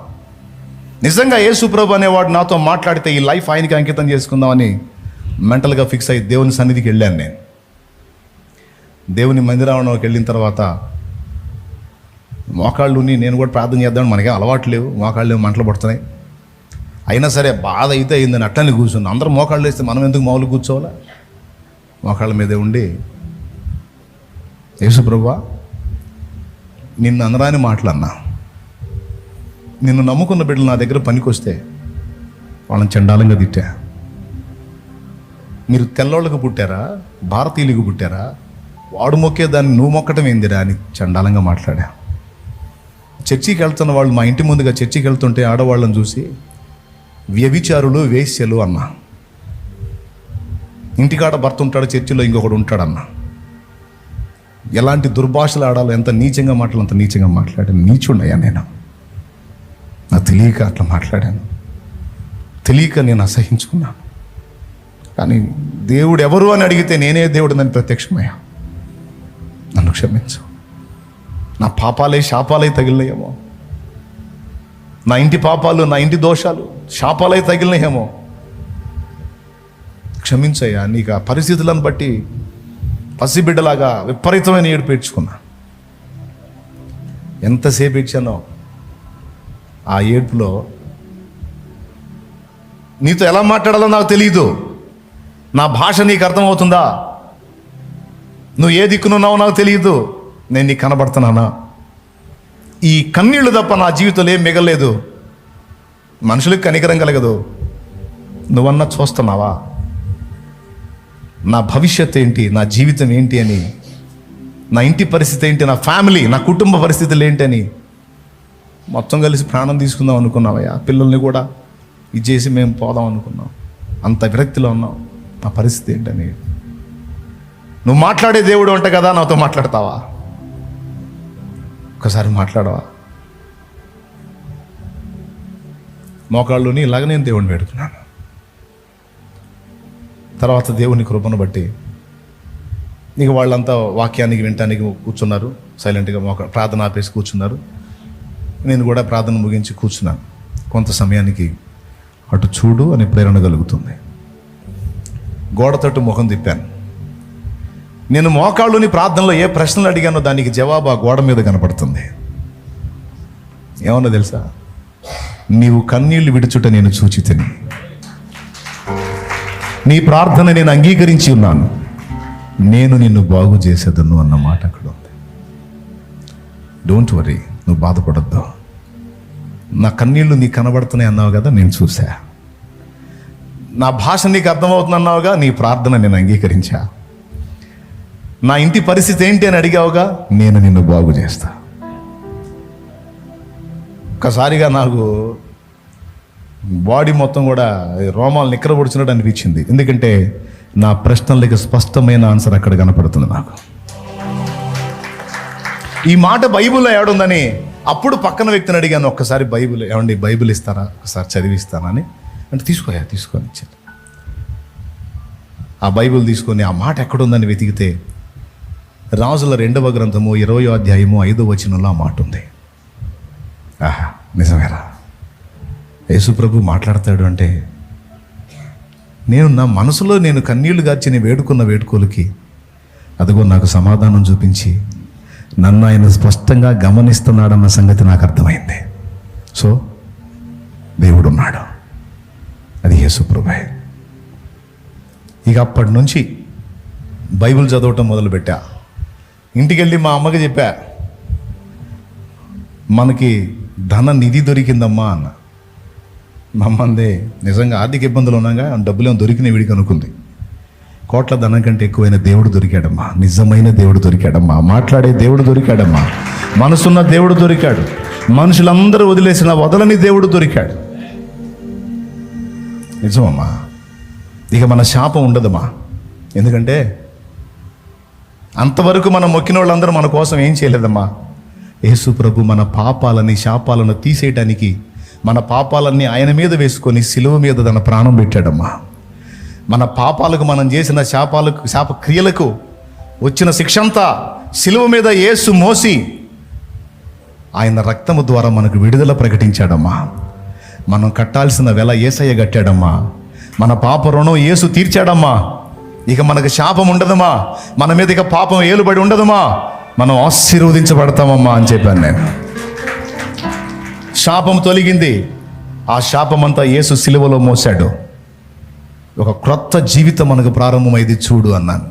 నిజంగా యేసు ప్రభు అనేవాడు నాతో మాట్లాడితే ఈ లైఫ్ ఆయనకి అంకితం చేసుకుందామని మెంటల్గా ఫిక్స్ అయ్యి దేవుని సన్నిధికి వెళ్ళాను నేను. దేవుని మందిరానికి వెళ్ళిన తర్వాత మోకాళ్ళు నేను కూడా ప్రార్థన చేద్దామని, మనకేం అలవాటు లేవు, మోకాళ్ళు మంటలు పడుతున్నాయి. అయినా సరే బాధ అయితే అయిందని అట్లనే కూర్చున్నాను. అందరూ మోకాళ్ళు వేస్తే మనం ఎందుకు మామూలు కూర్చోవాలా? మోకాళ్ళ మీదే ఉండి, యేసు ప్రభువా నిన్ను అనరాని మాటలన్నా, నిన్ను నమ్ముకున్న బిడ్డలు నా దగ్గర పనికి వస్తే వాళ్ళని చండాలంగా తిట్టా. మీరు తెల్లోళ్ళకు పుట్టారా, భారతీయులకు పుట్టారా, వాడు మొక్కే దాన్ని నువ్వు మొక్కటం ఏందిరా అని చండాలంగా మాట్లాడా. చర్చికి వెళ్తున్న వాళ్ళు మా ఇంటి ముందుగా చర్చికి వెళ్తుంటే ఆడవాళ్ళని చూసి వ్యభిచారులు, వేశ్యలు అన్నా. ఇంటికాడ భర్త ఉంటాడు, చర్చిలో ఇంకొకడు ఉంటాడన్నా. ఎలాంటి దుర్భాషలు ఆడాలో, ఎంత నీచంగా మాట్లాడాలి అంత నీచంగా మాట్లాడాను. నీచుండయా నేను, నాకు తెలియక అట్లా మాట్లాడాను, తెలియక నేను అసహించుకున్నాను. కానీ దేవుడు ఎవరు అని అడిగితే నేనే దేవుడు నన్ను ప్రత్యక్షమయ్యా. నన్ను క్షమించు, నా పాపాలే శాపాలై తగిలినాయేమో, నా ఇంటి పాపాలు, నా ఇంటి దోషాలు శాపాలై తగిలినాయేమో, క్షమించయ్యా. నీకు ఆ పరిస్థితులను బట్టి పసిబిడ్డలాగా విపరీతమైన ఏడుపు ఏడ్చుకున్నా. ఎంతసేపు ఏడ్చానో ఆ ఏడుపులో, నీతో ఎలా మాట్లాడాలో నాకు తెలియదు, నా భాష నీకు అర్థమవుతుందా, నువ్వు ఏ దిక్కునున్నావో నాకు తెలియదు, నేను నీకు కనబడుతున్నానా, ఈ కన్నీళ్లు తప్ప నా జీవితంలో ఏం మిగలేదు. మనుషులకు కనికరం కలగదు, నువ్వన్నా చూస్తున్నావా, నా భవిష్యత్ ఏంటి, నా జీవితం ఏంటి అని, నా ఇంటి పరిస్థితి ఏంటి, నా ఫ్యామిలీ, నా కుటుంబ పరిస్థితులు ఏంటి అని మొత్తం కలిసి ప్రాణం తీసుకుందాం అనుకున్నావయ్యా. పిల్లల్ని కూడా ఇది చేసి మేము పోదాం అనుకున్నాం, అంత విరక్తిలో ఉన్నాం. నా పరిస్థితి ఏంటని, నువ్వు మాట్లాడే దేవుడు అంట కదా, నాతో మాట్లాడతావా? ఒకసారి మాట్లాడవా? మోకాళ్ళుని ఇలాగ నేను దేవుడిని పెడుతున్నాను. తర్వాత దేవుని కృపను బట్టి ఇక వాళ్ళంతా వాక్యానికి వినటానికి కూర్చున్నారు, సైలెంట్గా ప్రార్థన ఆపేసి కూర్చున్నారు. నేను కూడా ప్రార్థన ముగించి కూర్చున్నాను. కొంత సమయానికి అటు చూడు అనే ప్రేరణ కలుగుతుంది. గోడ తట్టు ముఖం తిప్పాను. నేను మోకాళ్ళుని ప్రార్థనలో ఏ ప్రశ్నలు అడిగానో దానికి జవాబు ఆ గోడ మీద కనపడుతుంది. ఏమన్నా తెలుసా? నీవు కన్నీళ్లు విడుచుట నేను చూచితిని, నీ ప్రార్థన నేను అంగీకరించి ఉన్నాను, నేను నిన్ను బాగు చేసేదను అన్న మాట అక్కడ ఉంది. డోంట్ వరీ, నువ్వు బాధపడద్దు. నా కన్నీళ్లు నీకు కనబడుతున్నాయి అన్నావు కదా, నేను చూసా. నా భాష నీకు అర్థమవుతుంది అన్నావుగా, నీ ప్రార్థన నేను అంగీకరించా. నా ఇంటి పరిస్థితి ఏంటి అని అడిగావుగా, నేను నిన్ను బాగు చేస్తా. ఒక్కసారిగా నాకు బాడీ మొత్తం కూడా రోమాలు నిక్కరబొడిచినట్టు అనిపించింది. ఎందుకంటే నా ప్రశ్నలకి స్పష్టమైన ఆన్సర్ అక్కడ కనపడుతుంది నాకు. ఈ మాట బైబిల్లో ఏడుందని అప్పుడు పక్కన వ్యక్తిని అడిగాను, ఒక్కసారి బైబిల్ ఏమండి బైబిల్ ఇస్తారా, ఒకసారి చదివిస్తానని. అంటే తీసుకొని ఇచ్చాను. ఆ బైబిల్ తీసుకొని ఆ మాట ఎక్కడుందని వెతికితే రాజుల 2వ గ్రంథము 20వ అధ్యాయము 5వ వచనంలో ఆ మాట ఉంది. ఆహా, నిజమేరా, యేసు ప్రభు మాట్లాడతాడు అంటే నేను నా మనసులో నేను కన్నీళ్లు గార్చి నేను వేడుకున్న వేడుకోలకి అదిగో నాకు సమాధానం చూపించి నన్ను ఆయన స్పష్టంగా గమనిస్తున్నాడన్న సంగతి నాకు అర్థమైంది. సో దేవుడు ఉన్నాడు, అది యేసు ప్రభువే. ఇక అప్పటి నుంచి బైబిల్ చదవటం మొదలుపెట్టా. ఇంటికి వెళ్ళి మా అమ్మకి చెప్పా, మనకి ధన నిధి దొరికిందమ్మా అన్న. మా అమ్మ అందే, నిజంగా ఆర్థిక ఇబ్బందులు ఉన్నాగా డబ్బులు ఏమో దొరికిన వీడికి అనుకుంది. కోట్ల ధనం కంటే ఎక్కువైన దేవుడు దొరికాడమ్మా, నిజమైన దేవుడు దొరికాడమ్మా, మాట్లాడే దేవుడు దొరికాడమ్మా, మనసున్న దేవుడు దొరికాడు, మనుషులందరూ వదిలేసిన వదలని దేవుడు దొరికాడు. నిజమమ్మా. ఇక మన శాపం ఉండదమ్మా. ఎందుకంటే అంతవరకు మనం మొక్కిన వాళ్ళందరూ మన కోసం ఏం చేయలేదమ్మా. యేసు ప్రభు మన పాపాలని శాపాలను తీసేయటానికి మన పాపాలన్నీ ఆయన మీద వేసుకొని సిలువ మీద తన ప్రాణం పెట్టాడమ్మా. మన పాపాలకు మనం చేసిన శాప క్రియలకు వచ్చిన శిక్ష అంతా సిలువ మీద యేసు మోసి ఆయన రక్తము ద్వారా మనకు విడుదల ప్రకటించాడమ్మా. మనం కట్టాల్సిన వెల యేసయ్య కట్టాడమ్మా. మన పాప రుణం యేసు తీర్చాడమ్మా. ఇక మనకు శాపం ఉండదమ్మా, మన మీద ఇక పాపం ఏలుబడి ఉండదమ్మా, మనం ఆశీర్వదించబడతామమ్మా అని చెప్పాను నేను. శాపం తొలగింది. ఆ శాపమంతా యేసు సిలువలో మోసాడు. ఒక క్రొత్త జీవితం మనకు ప్రారంభమైంది చూడు అన్నాను.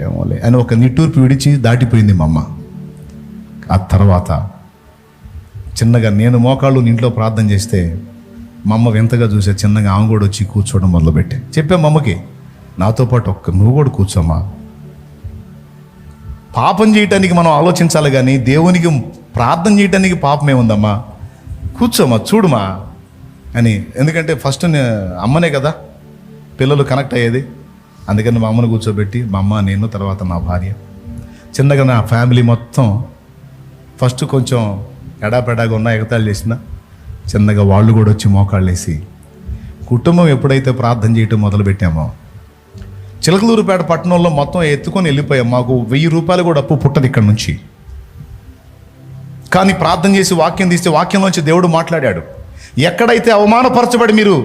ఏమోలే అని ఒక నిట్టూర్పు విడిచి దాటిపోయింది మా అమ్మ. ఆ తర్వాత చిన్నగా నేను మోకాళ్ళు ఇంట్లో ప్రార్థన చేస్తే మా అమ్మ వింతగా చూసే, చిన్నగా ఆమె కూడా వచ్చి కూర్చోవడం మొదలుపెట్టే. చెప్పా మా అమ్మకి, నాతో పాటు నువ్వు కూడా కూర్చోమ్మా. పాపం చేయటానికి మనం ఆలోచించాలి కానీ దేవునికి ప్రార్థన చేయటానికి పాపమే ఉందమ్మా, కూర్చోమ్మా చూడుమా అని. ఎందుకంటే ఫస్ట్ అమ్మనే కదా పిల్లలు కనెక్ట్ అయ్యేది. అందుకని మా అమ్మను కూర్చోబెట్టి మా అమ్మ, నేను, తర్వాత నా భార్య, చిన్నగా నా ఫ్యామిలీ మొత్తం ఫస్ట్ కొంచెం ఎడాపెడాగా ఉన్న ఎగతాళి చేసిన చిన్నగా వాళ్ళు కూడా వచ్చి మోకాళ్ళు వేసి కుటుంబం ఎప్పుడైతే ప్రార్థన చేయటం మొదలుపెట్టామో చిలకలూరుపేట పట్టణంలో మొత్తం ఎత్తుకొని వెళ్ళిపోయాం. మాకు 1000 రూపాయలు కూడా అప్పు పుట్టదు ఇక్కడ నుంచి. కానీ ప్రార్థన చేసి వాక్యం తీస్తే వాక్యంలోంచి దేవుడు మాట్లాడాడు. ఎక్కడైతే అవమానపరచబడి మీరు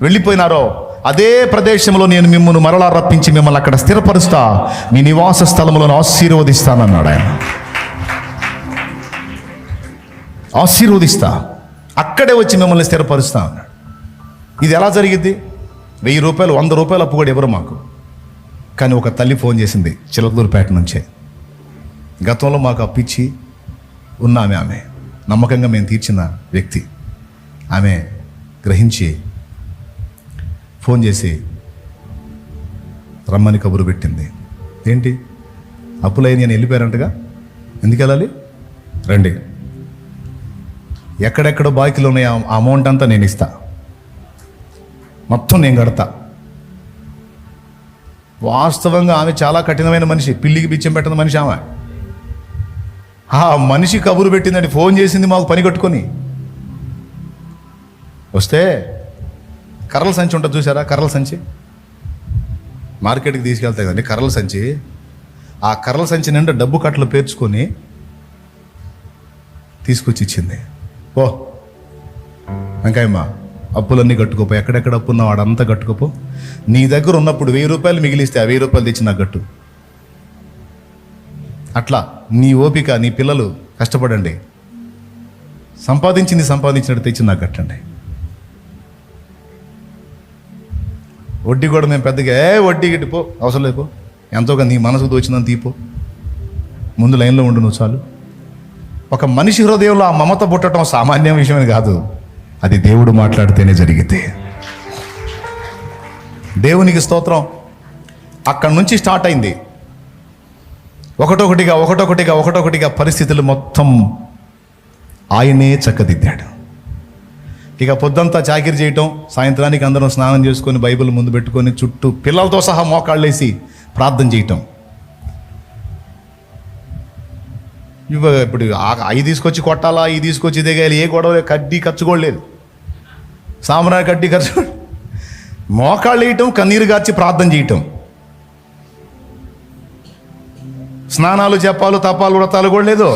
వెళ్ళిపోయినారో అదే ప్రదేశంలో నేను మిమ్మల్ని మరలా రప్పించి మిమ్మల్ని అక్కడ స్థిరపరుస్తా, మీ నివాస స్థలములను ఆశీర్వదిస్తానన్నాడు ఆయన. ఆశీర్వదిస్తా, అక్కడే వచ్చి మిమ్మల్ని స్థిరపరుస్తా అన్నాడు. ఇది ఎలా జరిగింది? 1000 రూపాయలు 100 రూపాయలు అప్పు కూడా ఎవరు మాకు. కానీ ఒక తల్లి ఫోన్ చేసింది చిలకలూరుపేట నుంచే. గతంలో మాకు అప్పిచ్చి ఉన్న ఆమె నమ్మకంగా మేము తీర్చిన వ్యక్తి. ఆమె గ్రహించి ఫోన్ చేసి రమ్మని కబురు పెట్టింది. ఏంటి అప్పులైన నేను వెళ్ళిపోయారంటగా, ఎందుకు వెళ్ళాలి, రండి, ఎక్కడెక్కడ బాకీలు ఉన్నాయి ఆ అమౌంట్ అంతా నేను ఇస్తా, మొత్తం నేను కడతా. వాస్తవంగా ఆమె చాలా కఠినమైన మనిషి, పిల్లికి బిచ్చం పెట్టిన మనిషి ఆమె. ఆ మనిషి కబురు పెట్టిందని ఫోన్ చేసింది మాకు పని కట్టుకొని. వస్తే కర్రల సంచి ఉంటుంది చూసారా, కర్రల సంచి మార్కెట్కి తీసుకెళ్తాయి కదండి కర్రల సంచి. ఆ కర్రల సంచి నిండా డబ్బు కట్టలు పేర్చుకొని తీసుకొచ్చి ఇచ్చింది. ఓ వెంకాయమ్మ, అప్పులన్నీ కట్టుకోపో, ఎక్కడెక్కడ అప్పు ఉన్నావు వాడంతా కట్టుకోపో, నీ దగ్గర ఉన్నప్పుడు 1000 రూపాయలు మిగిలిస్తే ఆ 1000 రూపాయలు తెచ్చి నాకు కట్టు. అట్లా నీ ఓపిక, నీ పిల్లలు కష్టపడండి, సంపాదించినట్టు తెచ్చి నాకు కట్టండి. వడ్డీ కూడా మేము పెద్దగా వడ్డీ గిట్టి పో, అవసరం లేదు పో, ఎంతో నీ మనసుకు దోచిందని తీపో, ముందు లైన్లో ఉండు నువ్వు చాలు. ఒక మనిషి హృదయంలో ఆ మమత పుట్టడం సామాన్య విషయమే కాదు, అది దేవుడు మాట్లాడితేనే జరిగితే. దేవునికి స్తోత్రం. అక్కడి నుంచి స్టార్ట్ అయింది. ఒకటొకటిగా పరిస్థితులు మొత్తం ఆయనే చక్కదిద్దాడు. ఇక పొద్దంతా చాకిరి చేయటం, సాయంత్రానికి అందరం స్నానం చేసుకొని బైబిల్ ముందు పెట్టుకొని చుట్టూ పిల్లలతో సహా మోకాళ్ళేసి ప్రార్థన చేయటం. ఇప్పుడు అవి తీసుకొచ్చి కొట్టాలా, ఈ తీసుకొచ్చి దిగాలి, ఏ గొడవ కడ్డీ ఖర్చు కూడా లేదు, సాంబ్రాణి కడ్డీ ఖర్చు, మోకాళ్ళు వేయటం, కన్నీరు గార్చి ప్రార్థన చేయటం. స్నానాలు జపాలు తపాలు వ్రతాలు కూడా లేదు.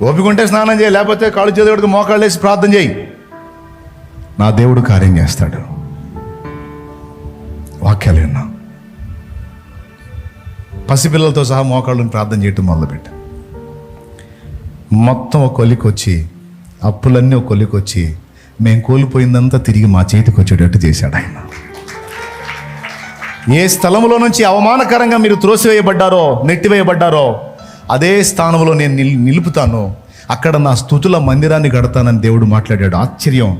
ఓపికంటే స్నానం చేయి, లేకపోతే కాళ్ళు చేతుడికి మోకాళ్ళు వేసి ప్రార్థన చేయి, నా దేవుడు కార్యం చేస్తాడు. వాక్యాలు విన్నా. పసిపిల్లలతో సహా మోకాళ్ళని ప్రార్థన చేయటం మొదలుపెట్టాం. మొత్తం ఒక కొలికొచ్చి, అప్పులన్నీ ఒక కొలికొచ్చి, మేము కోల్పోయిందంతా తిరిగి మా చేతికి వచ్చేటట్టు చేశాడు ఆయన. ఏ స్థలంలో నుంచి అవమానకరంగా మీరు త్రోసివేయబడ్డారో, నెట్టివేయబడ్డారో, అదే స్థానంలో నేను నిలుపుతాను, అక్కడ నా స్తుతుల మందిరాన్ని కడతానని దేవుడు మాట్లాడాడు. ఆశ్చర్యం,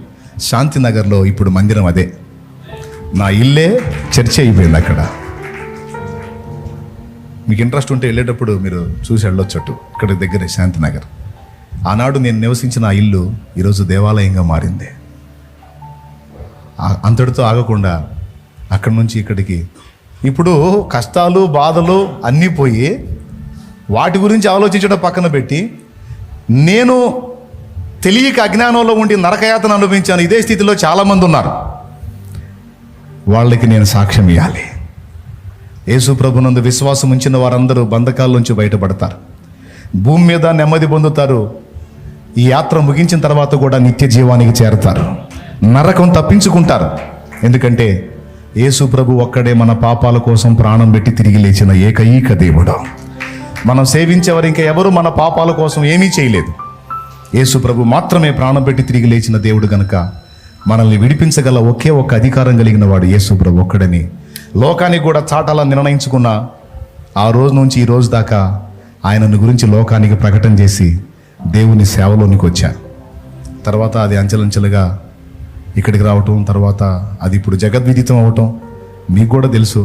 శాంతినగర్లో ఇప్పుడు మందిరం అదే. నా ఇల్లే చర్చ అయిపోయింది అక్కడ. మీకు ఇంట్రెస్ట్ ఉంటే వెళ్ళేటప్పుడు మీరు చూసి వెళ్ళొచ్చట్టు. ఇక్కడ దగ్గరే శాంతినగర్. ఆనాడు నేను నివసించిన ఆ ఇల్లు ఈరోజు దేవాలయంగా మారింది. అంతటితో ఆగకుండా అక్కడి నుంచి ఇక్కడికి ఇప్పుడు కష్టాలు బాధలు అన్నీ పోయి వాటి గురించి ఆలోచించడం పక్కన పెట్టి, నేను తెలియక అజ్ఞానంలో ఉండి నరకయాతను అనుభవించాను. ఇదే స్థితిలో చాలామంది ఉన్నారు. వాళ్ళకి నేను సాక్ష్యం ఇవ్వాలి. యేసు ప్రభునందు విశ్వాసం ఉంచిన వారందరూ బంధకాల నుంచి బయటపడతారు, భూమి మీద నెమ్మది పొందుతారు. ఈ యాత్ర ముగించిన తర్వాత కూడా నిత్య జీవానికి చేరతారు, నరకం తప్పించుకుంటారు. ఎందుకంటే యేసు ప్రభు ఒక్కడే మన పాపాల కోసం ప్రాణం పెట్టి తిరిగి లేచిన ఏకైక దేవుడు. మనం సేవించేవారు ఇంకా ఎవరు మన పాపాల కోసం ఏమీ చేయలేదు. యేసు ప్రభు మాత్రమే ప్రాణం పెట్టి తిరిగి లేచిన దేవుడు గనుక మనల్ని విడిపించగల ఒకే ఒక్క అధికారం కలిగిన వాడు యేసు ప్రభు ఒక్కడని లోకానికి కూడా చాటాలని నిర్ణయించుకున్న ఆ రోజు నుంచి ఈ రోజు దాకా ఆయనను గురించి లోకానికి ప్రకటన చేసి దేవుని సేవలోనికి వచ్చా. తర్వాత అది అంచెలంచెలుగా ఇక్కడికి రావటం, తర్వాత అది ఇప్పుడు జగద్విదితం అవటం మీకు కూడా తెలుసు.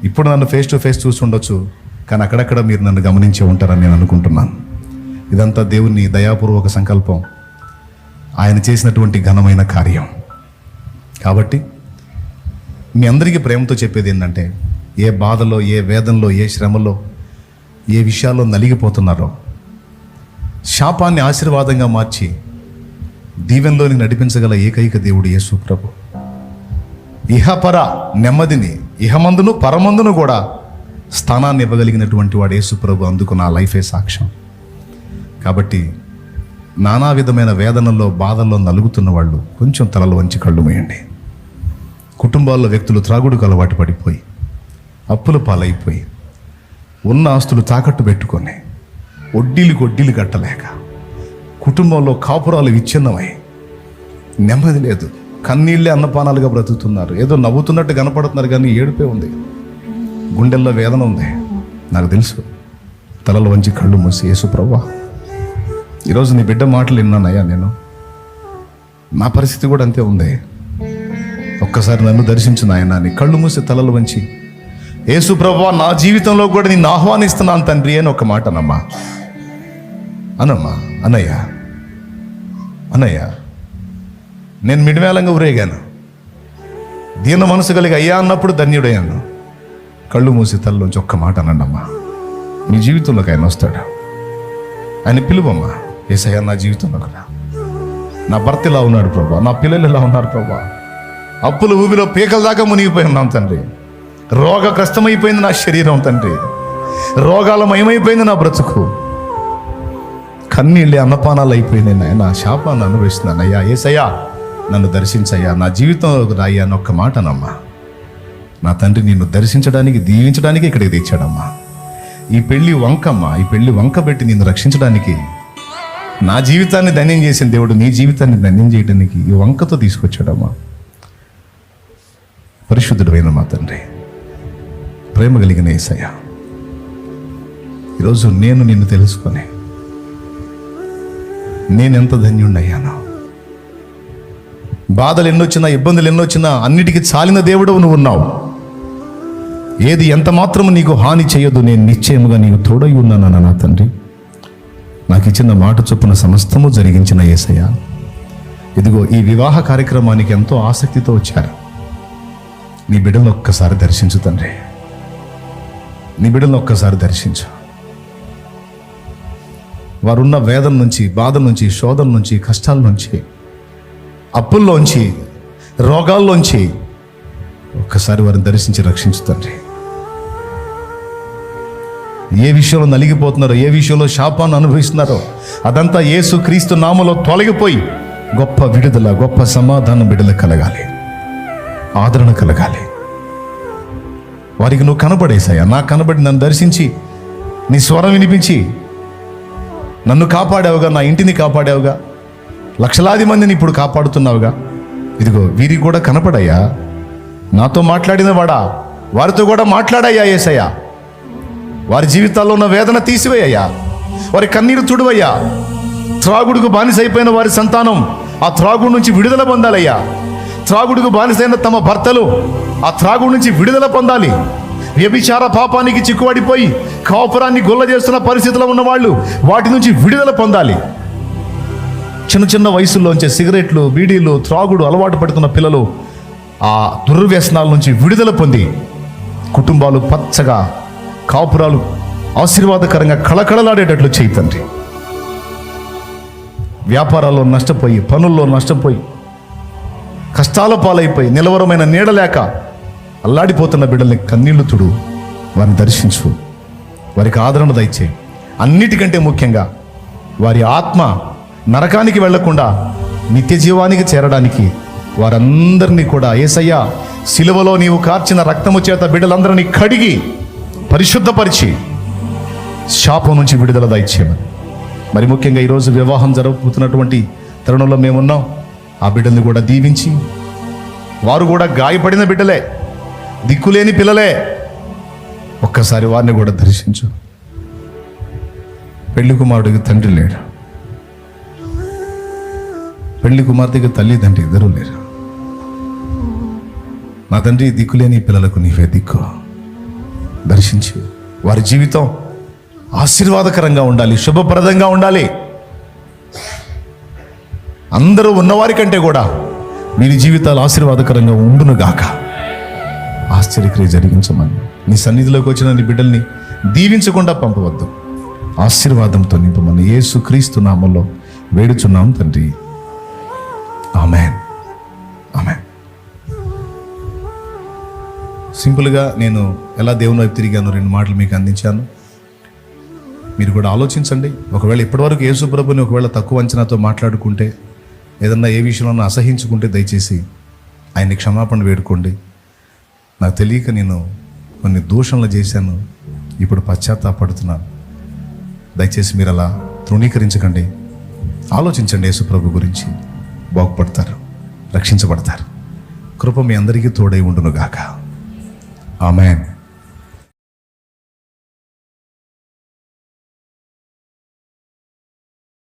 ఇప్పుడు నన్ను ఫేస్ టు ఫేస్ చూస్తుండొచ్చు, కానీ అక్కడక్కడ మీరు నన్ను గమనించే ఉంటారని నేను అనుకుంటున్నాను. ఇదంతా దేవుని దయాపూర్వక సంకల్పం, ఆయన చేసినటువంటి ఘనమైన కార్యం. కాబట్టి మీ అందరికీ ప్రేమతో చెప్పేది ఏంటంటే, ఏ బాధలో, ఏ వేదనలో, ఏ శ్రమలో, ఏ విషయాల్లో నలిగిపోతున్నారో శాపాన్ని ఆశీర్వాదంగా మార్చి దీవెనలోని నడిపించగల ఏకైక దేవుడు యేసు ప్రభు. ఇహపర నెమ్మదిని ఇహమందును పరమందును కూడా స్థానాన్ని ఇవ్వగలిగినటువంటి వాడు యేసు ప్రభు. అందుకు నా లైఫే సాక్ష్యం. కాబట్టి నానా విధమైన వేదనల్లో, బాధల్లో నలుగుతున్న వాళ్ళు కొంచెం తలలు వంచి కళ్ళు మూయండి. కుటుంబాల్లో వ్యక్తులు త్రాగుడుకు అలవాటు పడిపోయి, అప్పుల పాలైపోయి, ఉన్న ఆస్తులు తాకట్టు పెట్టుకొని, వడ్డీలు కట్టలేక, కుటుంబంలో కాపురాలు విచ్ఛిన్నమై, నెమ్మది లేదు, కన్నీళ్ళే అన్నపానాలుగా బ్రతుకుతున్నారు. ఏదో నవ్వుతున్నట్టు కనపడుతున్నారు కానీ ఏడుపే ఉంది, గుండెల్లో వేదన ఉంది. నాకు తెలుసు. తలలు వంచి కళ్ళు మూసి, యేసు ప్రభువా, ఈరోజు నీ బిడ్డ మాటలు విన్నానయ్యా, నేను నా పరిస్థితి కూడా అంతే ఉంది, ఒక్కసారి నన్ను దర్శించు నాయనా అని కళ్ళు మూసి తలలు వంచి, యేసు ప్రభువా, నా జీవితంలో కూడా నిన్ను ఆహ్వానిస్తున్నాను తండ్రి అని ఒక మాట అనమ్మా. అన్నయ్య నేను మిడిమేళంగా ఊరేగాను, దీన మనసు కలిగి అయ్యా అన్నప్పుడు ధన్యుడయ్యాను. కళ్ళు మూసి తలలోంచి ఒక్క మాట అనండమ్మా. మీ జీవితంలోకి ఆయన వస్తాడు. ఆయన పిలువమ్మా. యేసయ్యా, నా జీవితంలోకి రా. నా భర్త ఇలా ఉన్నాడు ప్రభా, నా పిల్లలు ఇలా ఉన్నారు ప్రభా, అప్పుల ఊబిలో పీకల దాకా మునిగిపోయి ఉన్నాం తండ్రి, రోగగ్రస్తమైపోయింది నా శరీరం తండ్రి, రోగాల మయమైపోయింది నా బ్రతుకు, కన్నీళ్ళే అన్నపానాలు అయిపోయినాయి నాయన, శాపాన్ని అనుభవిస్తున్నాను అయ్యా. యేసయ్యా, నన్ను దర్శించయ్యా, నా జీవితంలోకి రాయ్యా అని ఒక్క మాటనమ్మా. నా తండ్రి నిన్ను దర్శించడానికి, దీవించడానికి ఇక్కడికి తెచ్చాడమ్మా. ఈ పెళ్లి వంకమ్మా, ఈ పెళ్లి వంక పెట్టి నిన్ను రక్షించడానికి నా జీవితాన్ని ధన్యం చేసిన దేవుడు నీ జీవితాన్ని ధన్యం చేయడానికి ఈ వంకతో తీసుకొచ్చాడమ్మా. పరిశుద్ధుడైన మా తండ్రి, ప్రేమ కలిగిన యేసయ్య, ఈరోజు నేను నిన్ను తెలుసుకొని నేనెంత ధన్యుణ్ణయ్యాను. బాధలు ఎన్నొచ్చినా, ఇబ్బందులు ఎన్నొచ్చినా అన్నిటికీ చాలిన దేవుడు నువ్వు ఉన్నావు. ఏది ఎంత మాత్రము నీకు హాని చేయదు, నేను నిశ్చయముగా నీకు తోడై ఉన్నాను నా తండ్రి. నాకు ఇచ్చిన మాట చొప్పున సమస్తము జరిగించిన యేసయ్య, ఇదిగో ఈ వివాహ కార్యక్రమానికి ఎంతో ఆసక్తితో వచ్చారు. నీ బిడ్డలను ఒక్కసారి దర్శించు తండ్రి, నీ బిడ్డలను ఒక్కసారి దర్శించు. వారున్న వేదన నుంచి, బాధ నుంచి, శోధన నుంచి, కష్టాల నుంచి, అప్పుల్లోంచి, రోగాల్లోంచి ఒక్కసారి వారిని దర్శించి రక్షించు తండ్రి. ఏ విషయంలో నలిగిపోతున్నారో, ఏ విషయంలో శాపాన్ని అనుభవిస్తున్నారో అదంతా యేసు క్రీస్తు నామములో తొలగిపోయి గొప్ప విడుదల, గొప్ప సమాధానం బిడ్డలకు కలగాలి, ఆదరణ కలగాలి. వారికి నువ్వు కనబడేశాయా, నాకు కనబడి నన్ను దర్శించి నీ స్వరం వినిపించి నన్ను కాపాడావుగా, నా ఇంటిని కాపాడావుగా, లక్షలాది మందిని ఇప్పుడు కాపాడుతున్నావుగా. ఇదిగో వీరికి కూడా కనపడయ్యా, నాతో మాట్లాడిన వాడా, వారితో కూడా మాట్లాడయ్యా యేసయ్యా. వారి జీవితాల్లో ఉన్న వేదన తీసివేయ్యా, వారి కన్నీరు తుడువయ్యా. త్రాగుడుకు బానిసైపోయిన వారి సంతానం ఆ త్రాగుడు నుంచి విడుదల పొందాలయ్యా. త్రాగుడుకు బానిసైన తమ భర్తలు ఆ త్రాగుడు నుంచి విడుదల పొందాలి. వ్యభిచార పాపానికి చిక్కుబడిపోయి కాపురాన్ని గొల్ల చేస్తున్న పరిస్థితిలో ఉన్నవాళ్ళు వాటి నుంచి విడుదల పొందాలి. చిన్న చిన్న వయసుల్లోంచే సిగరెట్లు, బీడీలు, త్రాగుడు అలవాటు పడుతున్న పిల్లలు ఆ దుర్వ్యసనాల నుంచి విడుదల పొంది కుటుంబాలు పచ్చగా, కాపురాలు ఆశీర్వాదకరంగా కళకళలాడేటట్లు చేయి తండ్రి. వ్యాపారాల్లో నష్టపోయి, పనుల్లో నష్టపోయి, కష్టాల పాలైపోయి, నిలవరమైన నీడలేక అల్లాడిపోతున్న బిడ్డల్ని కన్నీళ్లు తుడు, వారిని దర్శించు, వారికి ఆదరణ దయచేయి. అన్నిటికంటే ముఖ్యంగా వారి ఆత్మ నరకానికి వెళ్లకుండా నిత్య జీవానికి చేరడానికి వారందరినీ కూడా యేసయ్య సిలువలో నీవు కార్చిన రక్తము చేత బిడ్డలందరినీ కడిగి పరిశుద్ధపరిచి శాపం నుంచి విడుదల దయచేయమని. మరి ముఖ్యంగా ఈరోజు వివాహం జరగబోతున్నటువంటి తరుణంలో మేమున్నాం. ఆ బిడ్డల్ని కూడా దీవించి, వారు కూడా గాయపడిన బిడ్డలే, దిక్కులేని పిల్లలే, ఒక్కసారి వారిని కూడా దర్శించు. పెళ్లి కుమారుడికి తండ్రి లేడు, పెళ్లి కుమార్తెకి తల్లి తండ్రి ఇద్దరూ లేరు. నా తండ్రి, దిక్కులేని పిల్లలకు నీవే దిక్కు. దర్శించి వారి జీవితం ఆశీర్వాదకరంగా ఉండాలి, శుభప్రదంగా ఉండాలి. అందరూ ఉన్నవారి కంటే కూడా వీరి జీవితాలు ఆశీర్వాదకరంగా ఉండునుగాక. ఆశ్చర్యక్రియ జరిగించమని నీ సన్నిధిలోకి వచ్చిన నీ బిడ్డల్ని దీవించకుండా పంపవద్దు, ఆశీర్వాదంతో నింపమని యేసు క్రీస్తు నామములో వేడుచున్నాం తండ్రి. ఆమేన్, ఆమేన్. సింపుల్గా నేను ఎలా దేవుని వైపు తిరిగాను 2 మాటలు మీకు అందించాను. మీరు కూడా ఆలోచించండి. ఒకవేళ ఇప్పటివరకు యేసు ప్రభుని ఒకవేళ తక్కువ అంచనాతో మాట్లాడుకుంటే, ఏదన్నా ఏ విషయంలో అసహించుకుంటే దయచేసి ఆయన్ని క్షమాపణ వేడుకోండి. నాకు తెలియక నేను కొన్ని దూషణలు చేశాను, ఇప్పుడు పశ్చాత్తాపడుతున్నాను. దయచేసి మీరు అలా తృణీకరించకండి. ఆలోచించండి, యేసు ప్రభు గురించి. బాగుపడతారు, రక్షించబడతారు. కృప మీ అందరికీ తోడై ఉండునుగాక. ఆమేన్.